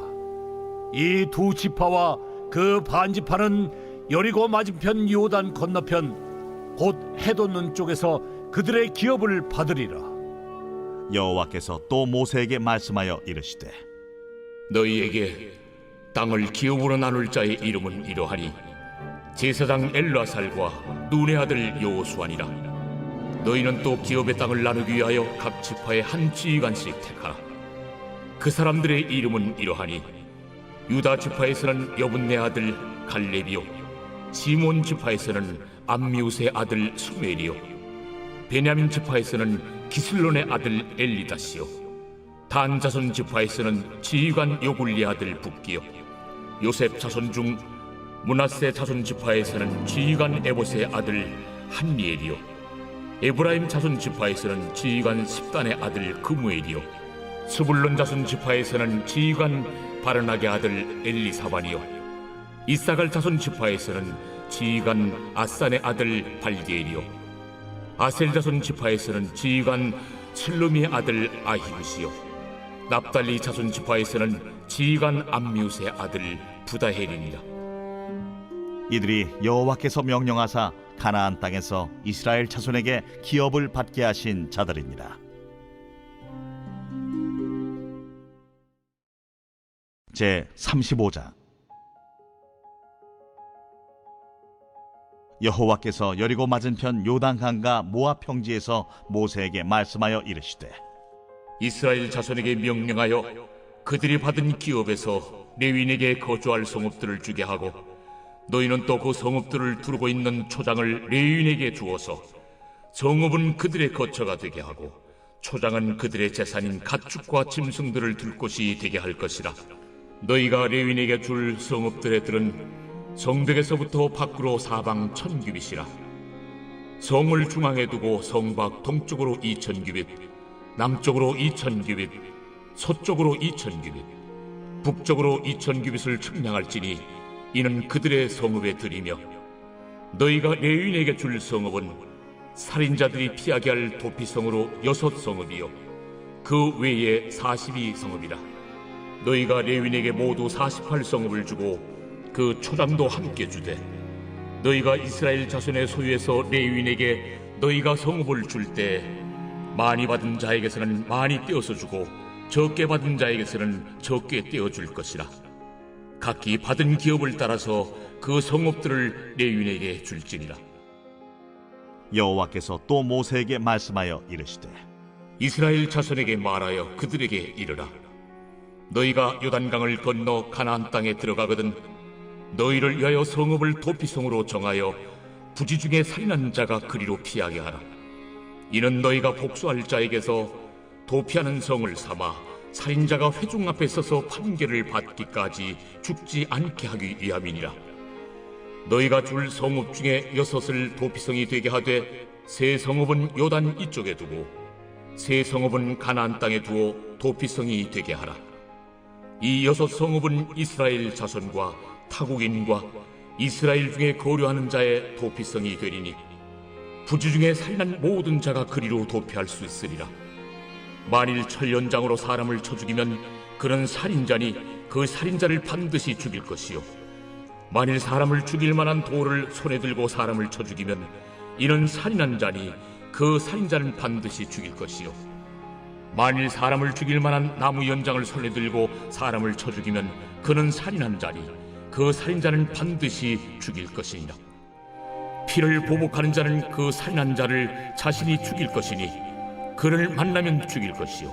이 두 지파와 그 반지파는 여리고 맞은편 요단 건너편 곧 해돋는 쪽에서 그들의 기업을 받으리라. 여호와께서 또 모세에게 말씀하여 이르시되 너희에게 땅을 기업으로 나눌 자의 이름은 이러하니 제사장 엘라살과 눈의 아들 여호수아니라. 너희는 또 기업의 땅을 나누기 위하여 각 지파의 한 지휘관씩 택하라. 그 사람들의 이름은 이러하니 유다 지파에서는 여분네 아들 갈렙이요 시몬 지파에서는 암미우스의 아들 수멜이요 베냐민 지파에서는 기슬론의 아들 엘리다시요 단 자손 지파에서는 지휘관 요굴리의 아들 붓기요 요셉 자손 중 므낫세 자손 지파에서는 지휘관 에봇의 아들 한리엘이요 에브라임 자손 지파에서는 지휘관 십단의 아들 그무엘이요 스불론 자손 지파에서는 지휘관 바르나게 아들 엘리사반이요 이사갈 자손 지파에서는 지휘관 아산의 아들 발디엘이요 아셀 자손 지파에서는 지휘관 슬루미의 아들 아히굿이요 납달리 자손 지파에서는 지휘관 암미우스의 아들 부다헬이니라. 이들이 여호와께서 명령하사 가나안 땅에서 이스라엘 자손에게 기업을 받게 하신 자들이니라. 제 35장. 여호와께서 여리고 맞은편 요단강과 모압 평지에서 모세에게 말씀하여 이르시되 이스라엘 자손에게 명령하여 그들이 받은 기업에서 레위인에게 거주할 성읍들을 주게 하고 너희는 또 그 성읍들을 두르고 있는 초장을 레위인에게 주어서 성읍은 그들의 거처가 되게 하고 초장은 그들의 재산인 가축과 짐승들을 둘 곳이 되게 할 것이라. 너희가 레위인에게 줄 성읍들의 들은 성벽에서부터 밖으로 사방 1000규빗이라. 성을 중앙에 두고 성 밖 동쪽으로 2000규빗, 남쪽으로 2000규빗, 서쪽으로 2000규빗, 북쪽으로 2000규빗을 측량할지니 이는 그들의 성읍에 드리며 너희가 레위인에게 줄 성읍은 살인자들이 피하게 할 도피성으로 6성읍이요 그 외에 42성읍이라. 너희가 레위인에게 모두 48성읍을 주고 그 초장도 함께 주되 너희가 이스라엘 자손의 소유에서 레위인에게 너희가 성읍을 줄 때 많이 받은 자에게서는 많이 떼어서 주고 적게 받은 자에게서는 적게 떼어줄 것이라. 각기 받은 기업을 따라서 그 성읍들을 레위인에게 줄지니라. 여호와께서 또 모세에게 말씀하여 이르시되 이스라엘 자손에게 말하여 그들에게 이르라. 너희가 요단강을 건너 가나안 땅에 들어가거든 너희를 위하여 성읍을 도피성으로 정하여 부지 중에 살인한 자가 그리로 피하게 하라. 이는 너희가 복수할 자에게서 도피하는 성을 삼아 살인자가 회중 앞에 서서 판결을 받기까지 죽지 않게 하기 위함이니라. 너희가 줄 성읍 중에 6을 도피성이 되게 하되 3성읍은 요단 이쪽에 두고 3성읍은 가나안 땅에 두어 도피성이 되게 하라. 이 6성읍은 이스라엘 자손과 타국인과 이스라엘 중에 거류하는 자의 도피성이 되리니 부지 중에 살인한 모든 자가 그리로 도피할 수 있으리라. 만일 철연장으로 사람을 쳐 죽이면 그는 살인자니 그 살인자를 반드시 죽일 것이요 만일 사람을 죽일 만한 돌을 손에 들고 사람을 쳐 죽이면 이는 살인한 자니 그 살인자는 반드시 죽일 것이요 만일 사람을 죽일 만한 나무 연장을 손에 들고 사람을 쳐 죽이면 그는 살인한 자니 그 살인자는 반드시 죽일 것이니라. 피를 보복하는 자는 그 살인한 자를 자신이 죽일 것이니 그를 만나면 죽일 것이요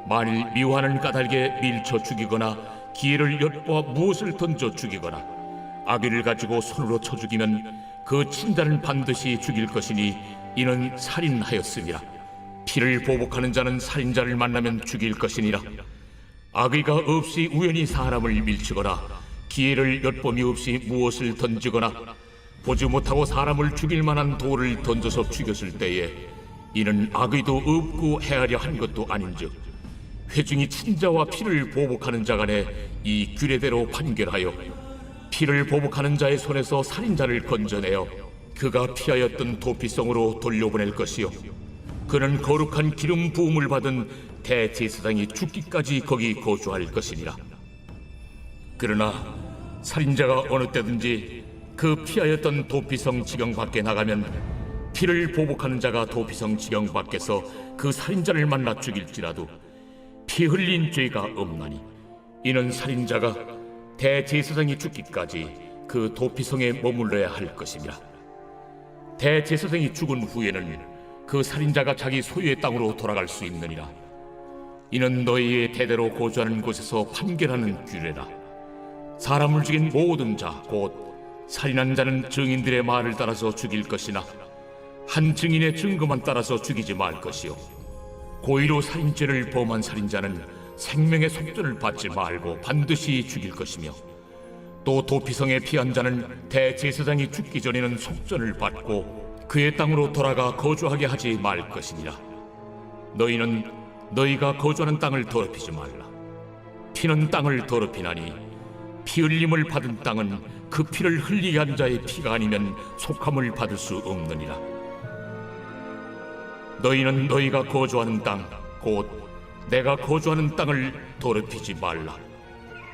만일 미워하는 까닭에 밀쳐 죽이거나 기회를 엿보아 무엇을 던져 죽이거나 아귀를 가지고 손으로 쳐 죽이면 그 친자는 반드시 죽일 것이니 이는 살인하였음이라. 피를 보복하는 자는 살인자를 만나면 죽일 것이니라. 악의가 없이 우연히 사람을 밀치거나 기회를 엿봄이 없이 무엇을 던지거나 보지 못하고 사람을 죽일 만한 돌을 던져서 죽였을 때에 이는 악의도 없고 헤아려 한 것도 아닌즉 회중이 친자와 피를 보복하는 자 간에 이 규례대로 판결하여 피를 보복하는 자의 손에서 살인자를 건져내어 그가 피하였던 도피성으로 돌려보낼 것이요 그는 거룩한 기름 부음을 받은 대제사장이 죽기까지 거기 거주할 것이니라. 그러나 살인자가 어느 때든지 그 피하였던 도피성 지경 밖에 나가면 피를 보복하는 자가 도피성 지경 밖에서 그 살인자를 만나 죽일지라도 피 흘린 죄가 없나니 이는 살인자가 대제사장이 죽기까지 그 도피성에 머물러야 할 것입니다. 대제사장이 죽은 후에는 그 살인자가 자기 소유의 땅으로 돌아갈 수 있느니라. 이는 너희의 대대로 거주하는 곳에서 판결하는 규례라. 사람을 죽인 모든 자 곧 살인한 자는 증인들의 말을 따라서 죽일 것이나 한 증인의 증거만 따라서 죽이지 말 것이요 고의로 살인죄를 범한 살인자는 생명의 속전을 받지 말고 반드시 죽일 것이며 또 도피성에 피한 자는 대제사장이 죽기 전에는 속전을 받고 그의 땅으로 돌아가 거주하게 하지 말 것이니라. 너희는 너희가 거주하는 땅을 더럽히지 말라. 피는 땅을 더럽히나니 피 흘림을 받은 땅은 그 피를 흘리게 한 자의 피가 아니면 속함을 받을 수 없느니라. 너희는 너희가 거주하는 땅 곧 내가 거주하는 땅을 더럽히지 말라.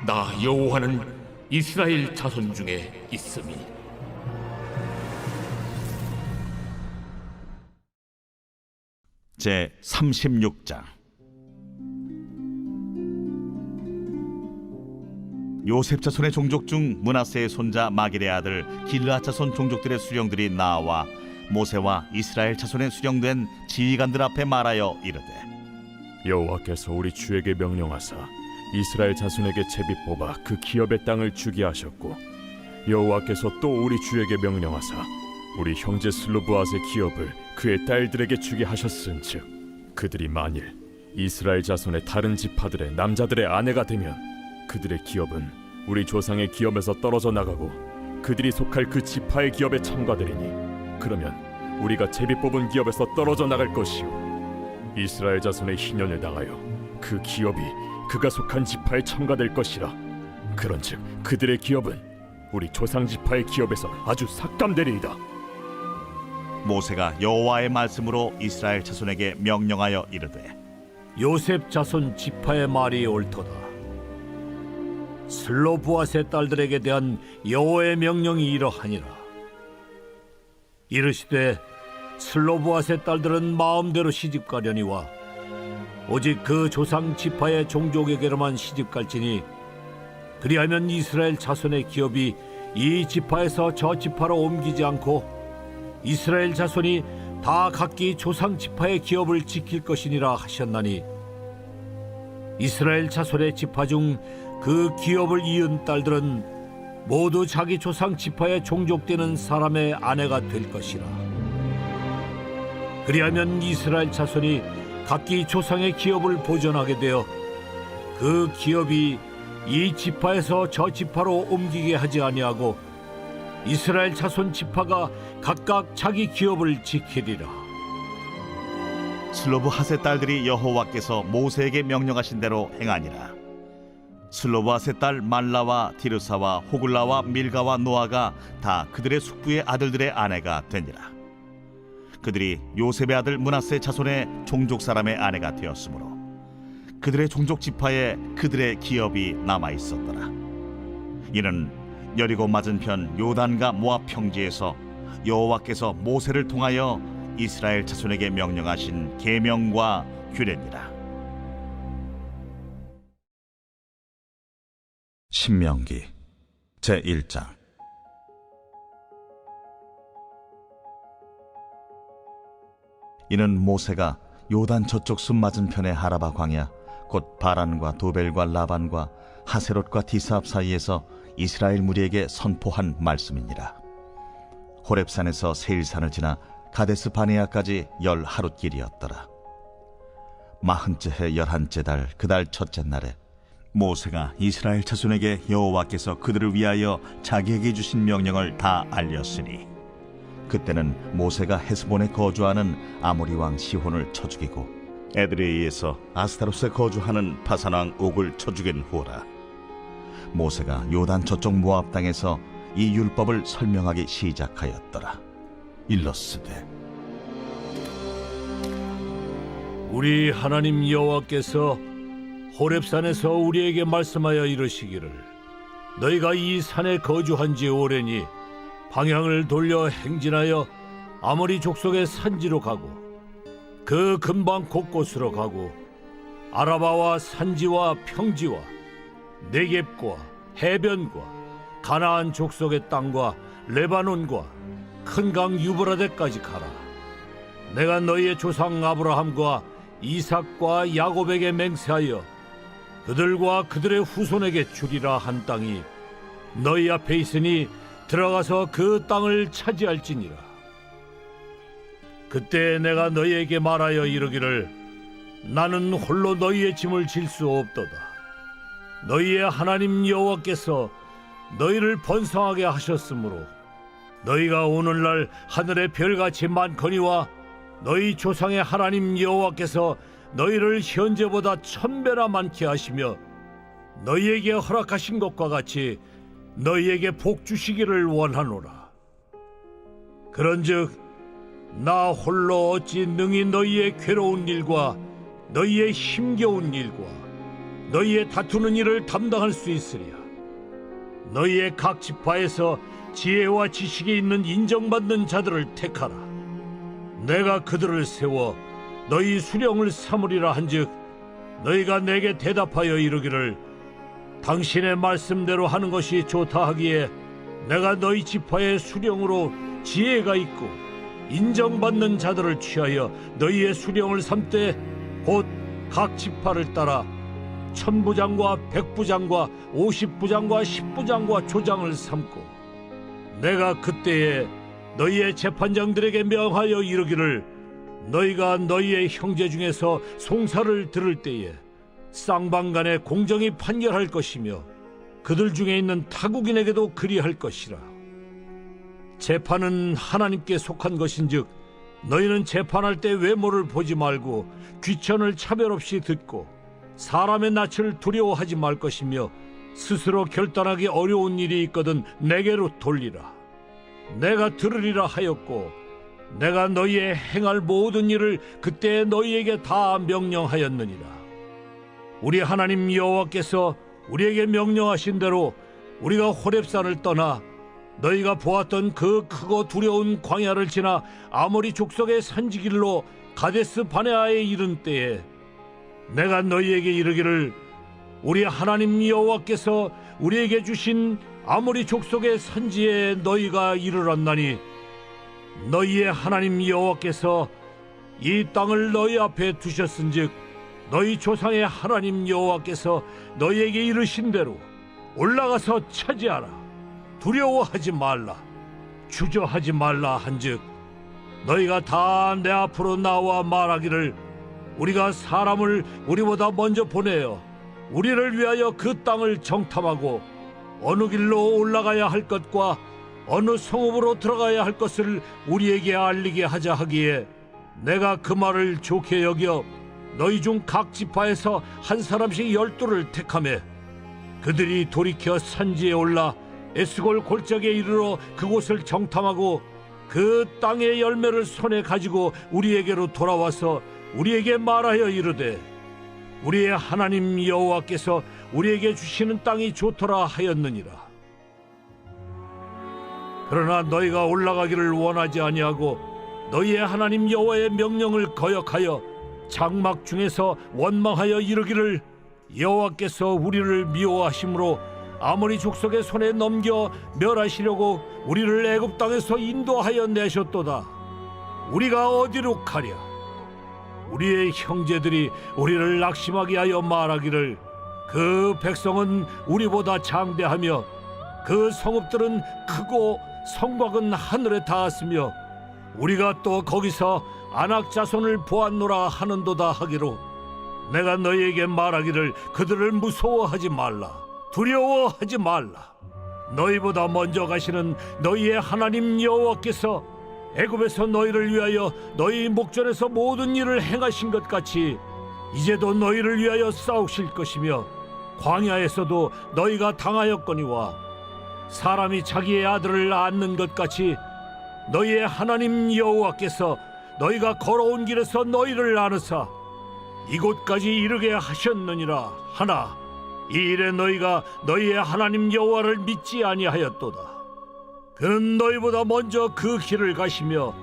나 여호와는 이스라엘 자손 중에 있음이니. 제 36장. 요셉 자손의 종족 중 므낫세의 손자 마길의 아들 길르앗 자손 종족들의 수령들이 나와 모세와 이스라엘 자손의 수령된 지휘관들 앞에 말하여 이르되 여호와께서 우리 주에게 명령하사 이스라엘 자손에게 제비 뽑아 그 기업의 땅을 주게 하셨고 여호와께서 또 우리 주에게 명령하사 우리 형제 슬로브앗의 기업을 그의 딸들에게 주게 하셨은즉 그들이 만일 이스라엘 자손의 다른 지파들의 남자들의 아내가 되면 그들의 기업은 우리 조상의 기업에서 떨어져 나가고 그들이 속할 그 지파의 기업에 참가되리니 그러면 우리가 제비 뽑은 기업에서 떨어져 나갈 것이요 이스라엘 자손의 희년을 당하여 그 기업이 그가 속한 지파에 첨가될 것이라. 그런즉 그들의 기업은 우리 조상 지파의 기업에서 아주 삭감되리이다. 모세가 여호와의 말씀으로 이스라엘 자손에게 명령하여 이르되 요셉 자손 지파의 말이 옳도다. 슬로브앗의 딸들에게 대한 여호와의 명령이 이러하니라. 이르시되 슬로브앗의 딸들은 마음대로 시집가려니와 오직 그 조상 지파의 종족에게로만 시집갈지니 그리하면 이스라엘 자손의 기업이 이 지파에서 저 지파로 옮기지 않고 이스라엘 자손이 다 각기 조상 지파의 기업을 지킬 것이니라 하셨나니 이스라엘 자손의 지파 중 그 기업을 이은 딸들은 모두 자기 조상 지파에 종족되는 사람의 아내가 될 것이라. 그리하면 이스라엘 자손이 각기 조상의 기업을 보존하게 되어 그 기업이 이 지파에서 저 지파로 옮기게 하지 아니하고 이스라엘 자손 지파가 각각 자기 기업을 지키리라. 슬로브핫의 딸들이 여호와께서 모세에게 명령하신 대로 행하니라. 슬로브핫의 딸 말라와 디르사와 호글라와 밀가와 노아가 다 그들의 숙부의 아들들의 아내가 되니라. 그들이 요셉의 아들 므낫세 자손의 종족 사람의 아내가 되었으므로 그들의 종족 지파에 그들의 기업이 남아 있었더라. 이는 여리고 맞은편 요단과 모압 평지에서 여호와께서 모세를 통하여 이스라엘 자손에게 명령하신 계명과 규례니라. 신명기 제1장. 이는 모세가 요단 저쪽 숲 맞은편의 하라바 광야 곧 바란과 도벨과 라반과 하세롯과 디사압 사이에서 이스라엘 무리에게 선포한 말씀이니라. 호렙산에서 세일산을 지나 가데스 바네아까지 10하루 길이었더라. 40째 해 11째 달 그 달 첫째 날에 모세가 이스라엘 자손에게 여호와께서 그들을 위하여 자기에게 주신 명령을 다 알렸으니 그때는 모세가 헤스본에 거주하는 아모리 왕 시혼을 쳐 죽이고 에드레이에서 아스타롯에 거주하는 바산 왕 옥을 쳐 죽인 후라. 모세가 요단 저쪽 모압 땅에서 이 율법을 설명하기 시작하였더라. 일러스되 우리 하나님 여호와께서 호렙산에서 우리에게 말씀하여 이르시기를 너희가 이 산에 거주한 지 오래니 방향을 돌려 행진하여 아모리 족속의 산지로 가고 그 근방 곳곳으로 가고 아라바와 산지와 평지와 네겝과 해변과 가나안 족속의 땅과 레바논과 큰 강 유브라데까지 가라. 내가 너희의 조상 아브라함과 이삭과 야곱에게 맹세하여 그들과 그들의 후손에게 주리라 한 땅이 너희 앞에 있으니 들어가서 그 땅을 차지할지니라. 그때 내가 너희에게 말하여 이르기를 나는 홀로 너희의 짐을 질 수 없도다. 너희의 하나님 여호와께서 너희를 번성하게 하셨으므로 너희가 오늘날 하늘의 별같이 많거니와 너희 조상의 하나님 여호와께서 너희를 현재보다 1000배나 많게 하시며 너희에게 허락하신 것과 같이 너희에게 복 주시기를 원하노라. 그런즉 나 홀로 어찌 능히 너희의 괴로운 일과 너희의 힘겨운 일과 너희의 다투는 일을 담당할 수 있으랴. 너희의 각 지파에서 지혜와 지식이 있는 인정받는 자들을 택하라. 내가 그들을 세워 너희 수령을 삼으리라 한즉 너희가 내게 대답하여 이르기를 당신의 말씀대로 하는 것이 좋다 하기에 내가 너희 지파의 수령으로 지혜가 있고 인정받는 자들을 취하여 너희의 수령을 삼되 곧 각 지파를 따라 1000부장과 100부장과 50부장과 10부장과 조장을 삼고 내가 그때에 너희의 재판장들에게 명하여 이르기를 너희가 너희의 형제 중에서 송사를 들을 때에 쌍방간에 공정히 판결할 것이며 그들 중에 있는 타국인에게도 그리할 것이라. 재판은 하나님께 속한 것인즉 너희는 재판할 때 외모를 보지 말고 귀천을 차별 없이 듣고 사람의 낯을 두려워하지 말 것이며 스스로 결단하기 어려운 일이 있거든 내게로 돌리라. 내가 들으리라 하였고 내가 너희의 행할 모든 일을 그때 너희에게 다 명령하였느니라. 우리 하나님 여호와께서 우리에게 명령하신 대로 우리가 호렙산을 떠나 너희가 보았던 그 크고 두려운 광야를 지나 아모리 족속의 산지길로 가데스 바네아에 이른 때에 내가 너희에게 이르기를 우리 하나님 여호와께서 우리에게 주신 아모리 족속의 산지에 너희가 이르렀나니 너희의 하나님 여호와께서 이 땅을 너희 앞에 두셨은즉 너희 조상의 하나님 여호와께서 너희에게 이르신 대로 올라가서 차지하라. 두려워하지 말라. 주저하지 말라 한즉 너희가 다 내 앞으로 나와 말하기를 우리가 사람을 우리보다 먼저 보내어 우리를 위하여 그 땅을 정탐하고 어느 길로 올라가야 할 것과 어느 성읍으로 들어가야 할 것을 우리에게 알리게 하자 하기에 내가 그 말을 좋게 여겨 너희 중 각 지파에서 한 사람씩 12를 택하매 그들이 돌이켜 산지에 올라 에스골 골짜기에 이르러 그곳을 정탐하고 그 땅의 열매를 손에 가지고 우리에게로 돌아와서 우리에게 말하여 이르되 우리의 하나님 여호와께서 우리에게 주시는 땅이 좋더라 하였느니라. 그러나 너희가 올라가기를 원하지 아니하고 너희의 하나님 여호와의 명령을 거역하여 장막 중에서 원망하여 이르기를 여호와께서 우리를 미워하심으로 아모리 족속의 손에 넘겨 멸하시려고 우리를 애굽 땅에서 인도하여 내셨도다. 우리가 어디로 가랴? 우리의 형제들이 우리를 낙심하게 하여 말하기를 그 백성은 우리보다 장대하며 그 성읍들은 크고 성곽은 하늘에 닿았으며 우리가 또 거기서 아낙 자손을 보았노라 하는도다 하기로 내가 너희에게 말하기를 그들을 무서워하지 말라. 두려워하지 말라. 너희보다 먼저 가시는 너희의 하나님 여호와께서 애굽에서 너희를 위하여 너희 목전에서 모든 일을 행하신 것 같이 이제도 너희를 위하여 싸우실 것이며 광야에서도 너희가 당하였거니와 사람이 자기의 아들을 낳는 것 같이 너희의 하나님 여호와께서 너희가 걸어온 길에서 너희를 나누사 이곳까지 이르게 하셨느니라 하나 이 일에 너희가 너희의 하나님 여호와를 믿지 아니하였도다. 그는 너희보다 먼저 그 길을 가시며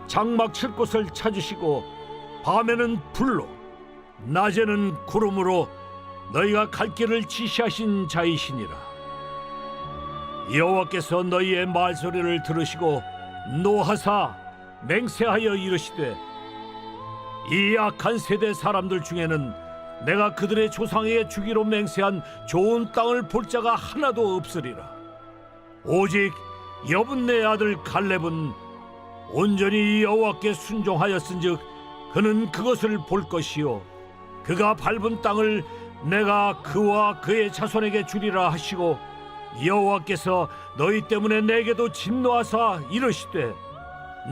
장막 칠 곳을 찾으시고 밤에는 불로 낮에는 구름으로 너희가 갈 길을 지시하신 자이시니라. 여호와께서 너희의 말소리를 들으시고 노하사 맹세하여 이르시되 이 악한 세대 사람들 중에는 내가 그들의 조상에게 주기로 맹세한 좋은 땅을 볼 자가 하나도 없으리라. 오직 여분네 아들 갈렙은 온전히 여호와께 순종하였은즉 그는 그것을 볼 것이요 그가 밟은 땅을 내가 그와 그의 자손에게 주리라 하시고 여호와께서 너희 때문에 내게도 진노하사 이르시되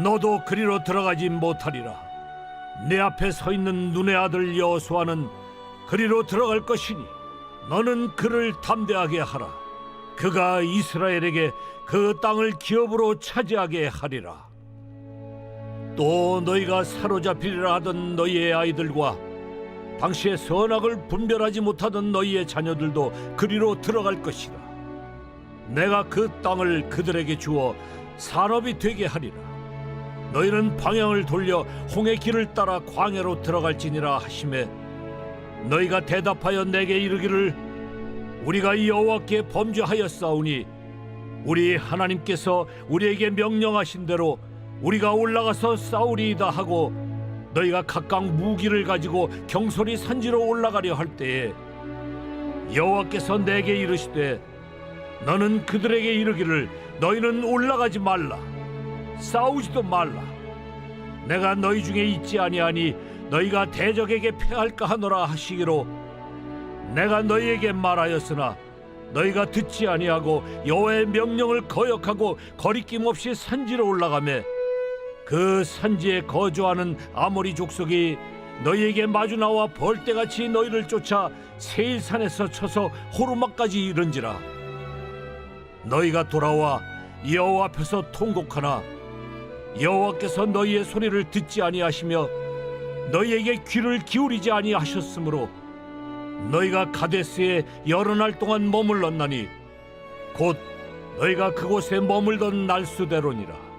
너도 그리로 들어가지 못하리라. 내 앞에 서 있는 눈의 아들 여호수아는 그리로 들어갈 것이니 너는 그를 담대하게 하라. 그가 이스라엘에게 그 땅을 기업으로 차지하게 하리라. 또 너희가 사로잡히리라 하던 너희의 아이들과 당시에 선악을 분별하지 못하던 너희의 자녀들도 그리로 들어갈 것이라. 내가 그 땅을 그들에게 주어 산업이 되게 하리라. 너희는 방향을 돌려 홍해 길을 따라 광야로 들어갈지니라 하시매 너희가 대답하여 내게 이르기를 우리가 여호와께 범죄하였사오니 우리 하나님께서 우리에게 명령하신 대로 우리가 올라가서 싸우리이다 하고 너희가 각각 무기를 가지고 경솔히 산지로 올라가려 할 때에 여호와께서 내게 이르시되 너는 그들에게 이르기를 너희는 올라가지 말라. 싸우지도 말라. 내가 너희 중에 있지 아니하니 너희가 대적에게 패할까 하노라 하시기로 내가 너희에게 말하였으나 너희가 듣지 아니하고 여호와의 명령을 거역하고 거리낌 없이 산지로 올라가매 그 산지에 거주하는 아모리 족속이 너희에게 마주 나와 벌떼같이 너희를 쫓아 세일산에서 쳐서 호르마까지 이른지라. 너희가 돌아와 여호와 앞에서 통곡하나 여호와께서 너희의 소리를 듣지 아니하시며 너희에게 귀를 기울이지 아니하셨으므로 너희가 가데스에 여러 날 동안 머물렀나니 곧 너희가 그곳에 머물던 날수대로니라.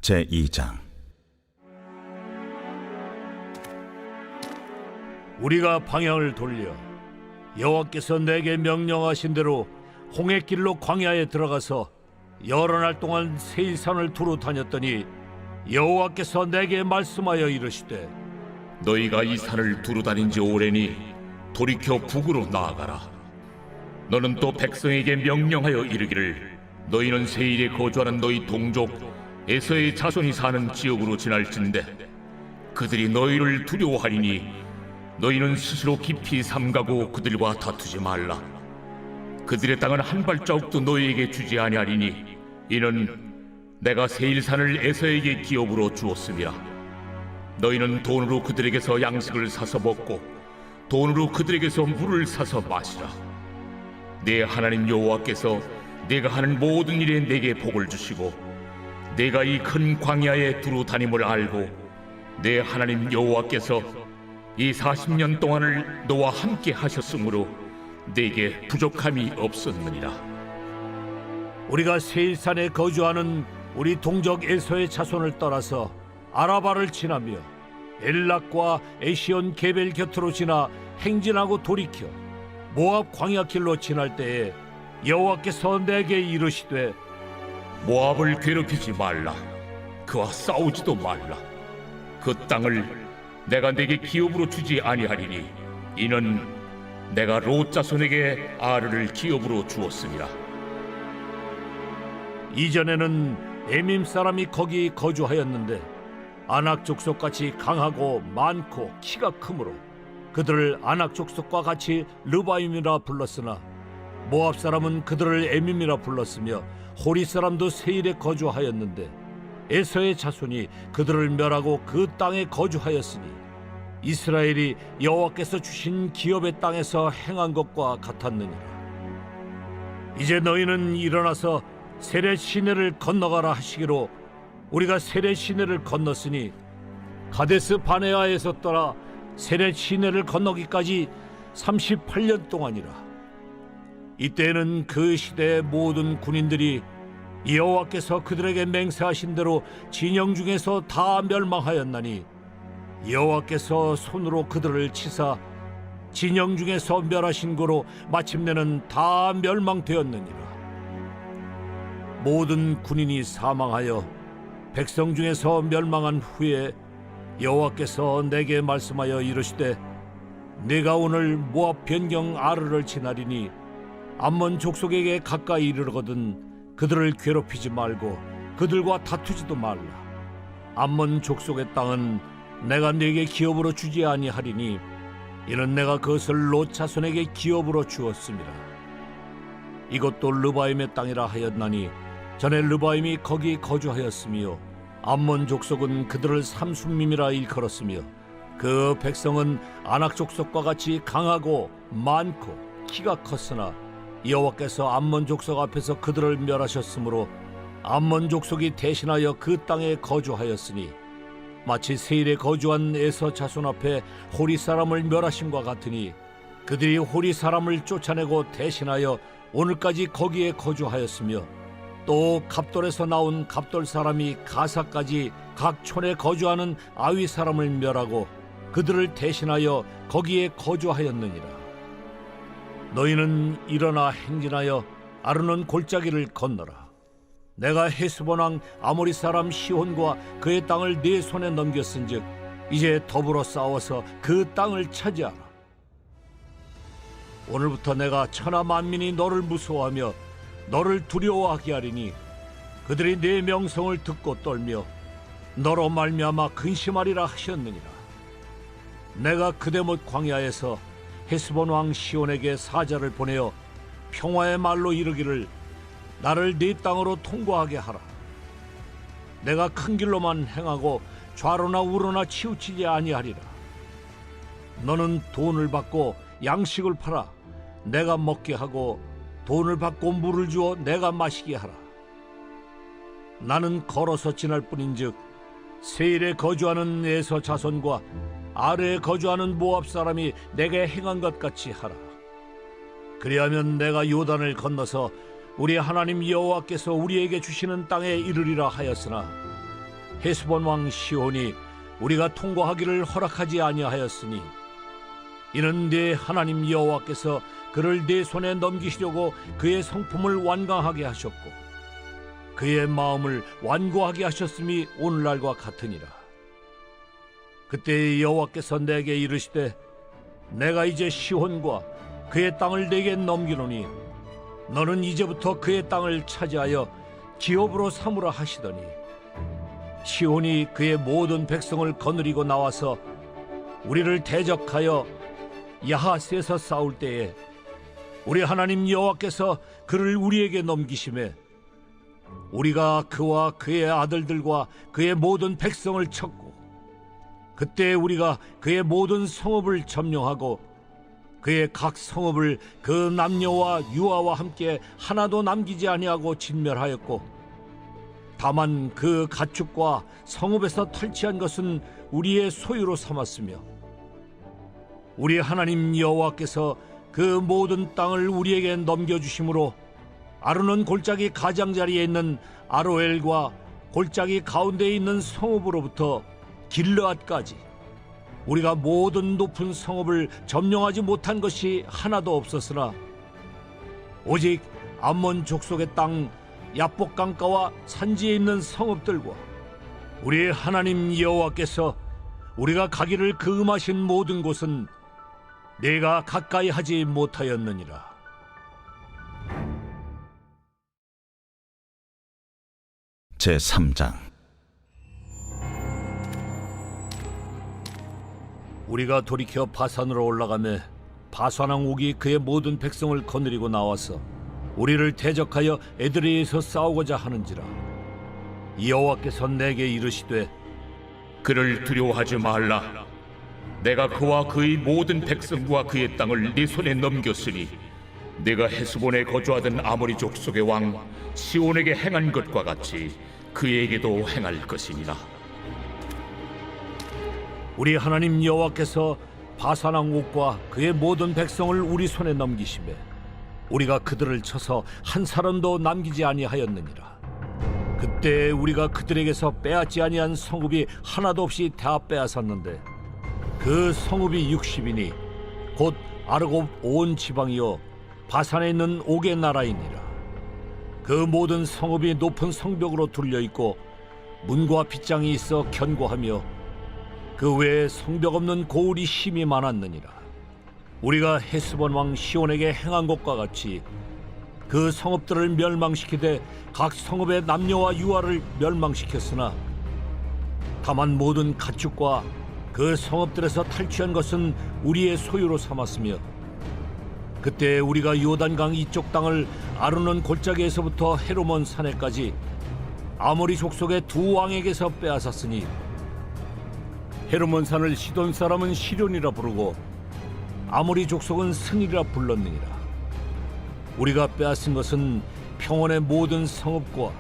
제2장. 우리가 방향을 돌려 여호와께서 내게 명령하신 대로 홍해길로 광야에 들어가서 여러 날 동안 세일산을 두루 다녔더니 여호와께서 내게 말씀하여 이르시되 너희가 이 산을 두루 다닌 지 오래니 돌이켜 북으로 나아가라. 너는 또 백성에게 명령하여 이르기를 너희는 세일에 거주하는 너희 동족 에서의 자손이 사는 지역으로 지날진대 그들이 너희를 두려워하리니 너희는 스스로 깊이 삼가고 그들과 다투지 말라. 그들의 땅은 한 발자국도 너희에게 주지 아니하리니 이는 내가 세일산을 에서에게 기업으로 주었음이라. 너희는 돈으로 그들에게서 양식을 사서 먹고 돈으로 그들에게서 물을 사서 마시라. 내 하나님 여호와께서 내가 하는 모든 일에 내게 복을 주시고 내가 이 큰 광야에 두루 다님을 알고 내 하나님 여호와께서 이 40년 동안을 너와 함께 하셨으므로 내게 부족함이 없었느니라. 우리가 세일산에 거주하는 우리 동족 에서의 자손을 떠나서 아라바를 지나며 엘락과 에시온 게벨 곁으로 지나 행진하고 돌이켜 모압 광야길로 지날 때에 여호와께서 내게 이르시되 모압을 괴롭히지 말라. 그와 싸우지도 말라. 그 땅을 내가 내게 기업으로 주지 아니하리니 이는 내가 롯 자손에게 아르를 기업으로 주었음이라. 이전에는 에밈 사람이 거기 거주하였는데 아낙 족속같이 강하고 많고 키가 크므로 그들을 아낙 족속과 같이 르바임이라 불렀으나 모압 사람은 그들을 에밈이라 불렀으며 호리 사람도 세일에 거주하였는데 에서의 자손이 그들을 멸하고 그 땅에 거주하였으니 이스라엘이 여호와께서 주신 기업의 땅에서 행한 것과 같았느니라. 이제 너희는 일어나서 세렛 시내를 건너가라 하시기로 우리가 세렛 시내를 건넜으니 가데스 바네아에서 떠나 세렛 시내를 건너기까지 38년 동안이라. 이때는 그 시대의 모든 군인들이 여호와께서 그들에게 맹세하신 대로 진영 중에서 다 멸망하였나니 여호와께서 손으로 그들을 치사 진영 중에서 멸하신 고로 마침내는 다 멸망되었느니라. 모든 군인이 사망하여 백성 중에서 멸망한 후에 여호와께서 내게 말씀하여 이르시되 네가 오늘 모압 변경 아르를 지나리니 암몬 족속에게 가까이 이르거든 그들을 괴롭히지 말고 그들과 다투지도 말라. 암몬 족속의 땅은 내가 네게 기업으로 주지 아니하리니 이는 내가 그것을 롯 자손에게 기업으로 주었음이라. 이것도 르바임의 땅이라 하였나니 전에 르바임이 거기 거주하였으며 암몬 족속은 그들을 삼순밈이라 일컬었으며 그 백성은 아낙 족속과 같이 강하고 많고 키가 컸으나 여호와께서 암몬 족속 앞에서 그들을 멸하셨으므로 암몬 족속이 대신하여 그 땅에 거주하였으니 마치 세일에 거주한 에서 자손 앞에 호리 사람을 멸하심과 같으니 그들이 호리 사람을 쫓아내고 대신하여 오늘까지 거기에 거주하였으며 또 갑돌에서 나온 갑돌 사람이 가사까지 각 촌에 거주하는 아위 사람을 멸하고 그들을 대신하여 거기에 거주하였느니라. 너희는 일어나 행진하여 아르논 골짜기를 건너라. 내가 헤스본 왕 아모리 사람 시혼과 그의 땅을 네 손에 넘겼은즉 이제 더불어 싸워서 그 땅을 차지하라. 오늘부터 내가 천하 만민이 너를 무서워하며 너를 두려워하게 하리니 그들이 네 명성을 듣고 떨며 너로 말미암아 근심하리라 하셨느니라. 내가 그대못 광야에서 헤스본 왕 시온에게 사자를 보내어 평화의 말로 이르기를 나를 네 땅으로 통과하게 하라. 내가 큰 길로만 행하고 좌로나 우로나 치우치지 아니하리라. 너는 돈을 받고 양식을 팔아 내가 먹게 하고 돈을 받고 물을 주어 내가 마시게 하라. 나는 걸어서 지날 뿐인즉 세일에 거주하는 에서 자손과 아래에 거주하는 모압 사람이 내게 행한 것 같이 하라. 그리하면 내가 요단을 건너서 우리 하나님 여호와께서 우리에게 주시는 땅에 이르리라 하였으나 헤스본 왕 시온이 우리가 통과하기를 허락하지 아니하였으니 이는 네 하나님 여호와께서 그를 네 손에 넘기시려고 그의 성품을 완강하게 하셨고 그의 마음을 완고하게 하셨음이 오늘날과 같으니라. 그때 여호와께서 내게 이르시되 내가 이제 시온과 그의 땅을 내게 넘기노니 너는 이제부터 그의 땅을 차지하여 기업으로 삼으라 하시더니 시온이 그의 모든 백성을 거느리고 나와서 우리를 대적하여 야하스에서 싸울 때에 우리 하나님 여호와께서 그를 우리에게 넘기심에 우리가 그와 그의 아들들과 그의 모든 백성을 쳤고 그때 우리가 그의 모든 성읍을 점령하고 그의 각 성읍을 그 남녀와 유아와 함께 하나도 남기지 아니하고 진멸하였고 다만 그 가축과 성읍에서 탈취한 것은 우리의 소유로 삼았으며 우리 하나님 여호와께서 그 모든 땅을 우리에게 넘겨주심으로 아르논 골짜기 가장자리에 있는 아로엘과 골짜기 가운데에 있는 성읍으로부터 길르앗까지 우리가 모든 높은 성읍을 점령하지 못한 것이 하나도 없었으나 오직 암몬 족속의 땅 야복 강가와 산지에 있는 성읍들과 우리 하나님 여호와께서 우리가 가기를 금하신 모든 곳은 내가 가까이 하지 못하였느니라. 제3장. 우리가 돌이켜 바산으로 올라가매 바산왕 옥이 그의 모든 백성을 거느리고 나와서 우리를 대적하여 에드레이에서 싸우고자 하는지라. 여호와께서 내게 이르시되 그를 두려워하지 말라. 내가 그와 그의 모든 백성과 그의 땅을 네 손에 넘겼으니 내가 헤스본에 거주하던 아모리 족속의 왕 시온에게 행한 것과 같이 그에게도 행할 것이니라. 우리 하나님 여호와께서 바산왕 옥과 그의 모든 백성을 우리 손에 넘기시매 우리가 그들을 쳐서 한 사람도 남기지 아니하였느니라. 그때 우리가 그들에게서 빼앗지 아니한 성읍이 하나도 없이 다 빼앗았는데 그 성읍이 60이니 곧 아르곱 온 지방이요 바산에 있는 옥의 나라이니라. 그 모든 성읍이 높은 성벽으로 둘려 있고 문과 빗장이 있어 견고하며 그 외에 성벽 없는 고을이 심이 많았느니라. 우리가 헤스본 왕 시온에게 행한 것과 같이 그 성읍들을 멸망시키되 각 성읍의 남녀와 유아를 멸망시켰으나 다만 모든 가축과 그 성읍들에서 탈취한 것은 우리의 소유로 삼았으며 그때 우리가 요단강 이쪽 땅을 아르논 골짜기에서부터 헤르몬 산에까지 아모리 족속의 두 왕에게서 빼앗았으니 헤르몬 산을 시돈 사람은 시련이라 부르고 아모리 족속은 스니라 불렀느니라. 우리가 빼앗은 것은 평원의 모든 성읍과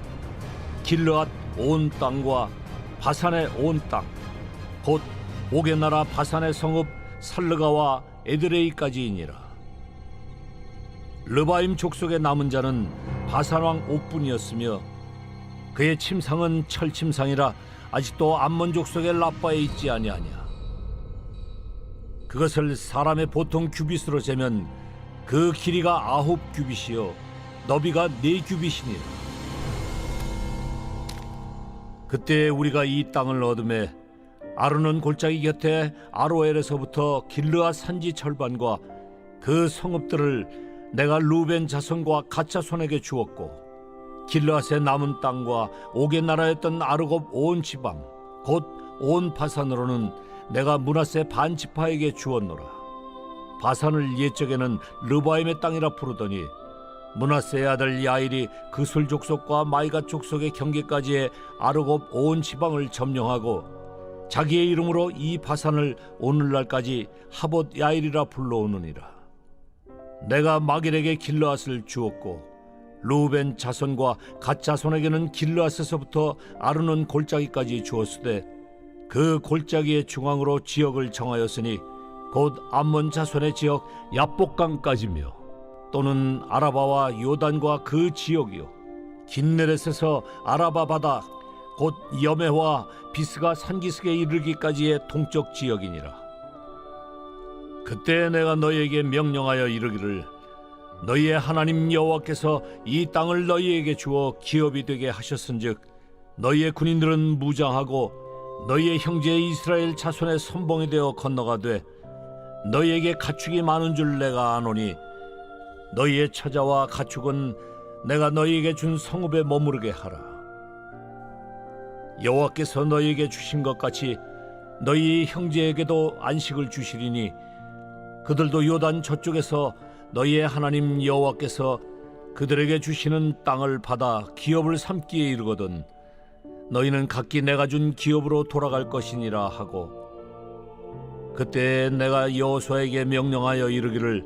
길르앗 온 땅과 바산의 온 땅, 곧 옥의 나라 바산의 성읍 살르가와 에드레이까지이니라. 르바임 족속의 남은 자는 바산왕 옥뿐이었으며 그의 침상은 철침상이라 아직도 암몬 족속의 라빠에 있지 아니하냐. 그것을 사람의 보통 규빗으로 재면 그 길이가 9 규빗이요 너비가 4 규빗이니라. 그때 우리가 이 땅을 얻음에 아르논 골짜기 곁에 아로엘에서부터 길르앗 산지 절반과 그 성읍들을 내가 루벤 자손과 갓 자손에게 주었고 길르앗의 남은 땅과 옥의 나라였던 아르곱 온 지방 곧 온 바산으로는 내가 므낫세 반 지파에게 주었노라. 바산을 옛적에는 르바임의 땅이라 부르더니 므낫세의 아들 야일이 그술 족속과 마이가 족속의 경계까지의 아르곱 온 지방을 점령하고 자기의 이름으로 이 바산을 오늘날까지 하봇 야일이라 불러오느니라. 내가 마길에게 길르앗을 주었고 루벤 자손과 갓 자손에게는 길르앗에서부터 아르논 골짜기까지 주었으되 그 골짜기의 중앙으로 지역을 정하였으니 곧 암몬 자손의 지역 야복강까지며 또는 아라바와 요단과 그 지역이요 긴네렛에서 아라바 바다 곧 여메와 비스가 산기슭에 이르기까지의 동쪽 지역이니라. 그때 내가 너희에게 명령하여 이르기를 너희의 하나님 여호와께서 이 땅을 너희에게 주어 기업이 되게 하셨은즉 너희의 군인들은 무장하고 너희의 형제 이스라엘 자손의 선봉이 되어 건너가되 너희에게 가축이 많은 줄 내가 아노니 너희의 처자와 가축은 내가 너희에게 준 성읍에 머무르게 하라. 여호와께서 너희에게 주신 것 같이 너희 형제에게도 안식을 주시리니 그들도 요단 저쪽에서 너희의 하나님 여호와께서 그들에게 주시는 땅을 받아 기업을 삼기에 이르거든 너희는 각기 내가 준 기업으로 돌아갈 것이니라 하고 그때 내가 여호수아에게 명령하여 이르기를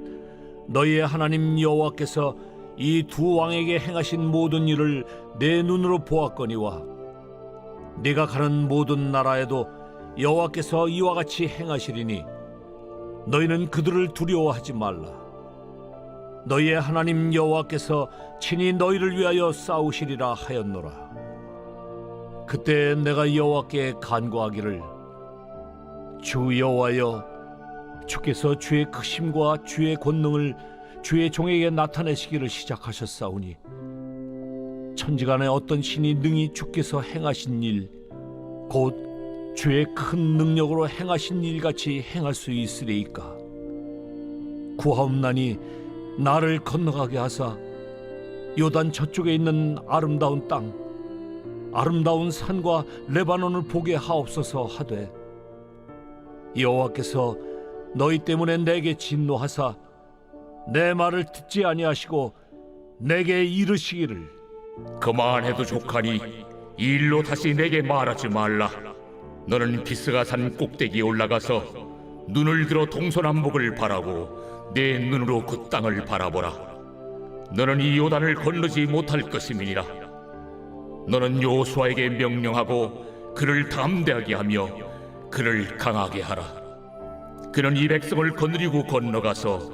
너희의 하나님 여호와께서 이 두 왕에게 행하신 모든 일을 내 눈으로 보았거니와 네가 가는 모든 나라에도 여호와께서 이와 같이 행하시리니 너희는 그들을 두려워하지 말라. 너희의 하나님 여호와께서 친히 너희를 위하여 싸우시리라 하였노라. 그때 내가 여호와께 간구하기를 주 여호와여 주께서 주의 크심과 주의 권능을 주의 종에게 나타내시기를 시작하셨사오니 천지간에 어떤 신이 능히 주께서 행하신 일 곧 주의 큰 능력으로 행하신 일같이 행할 수 있으리이까. 구하옵나니 나를 건너가게 하사 요단 저쪽에 있는 아름다운 땅 아름다운 산과 레바논을 보게 하옵소서 하되 여호와께서 너희 때문에 내게 진노하사 내 말을 듣지 아니하시고 내게 이르시기를 그만해도 족하니 이 일로 다시 내게 말하지 말라. 너는 비스가 산 꼭대기에 올라가서 눈을 들어 동서남북을 바라고 내 눈으로 그 땅을 바라보라. 너는 이 요단을 건너지 못할 것임이니라. 너는 여호수아에게 명령하고 그를 담대하게 하며 그를 강하게 하라. 그는 이 백성을 거느리고 건너가서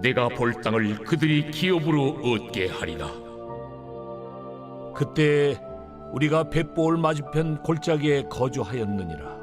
내가 볼 땅을 그들이 기업으로 얻게 하리라. 그때 우리가 벳보올 맞은편 골짜기에 거주하였느니라.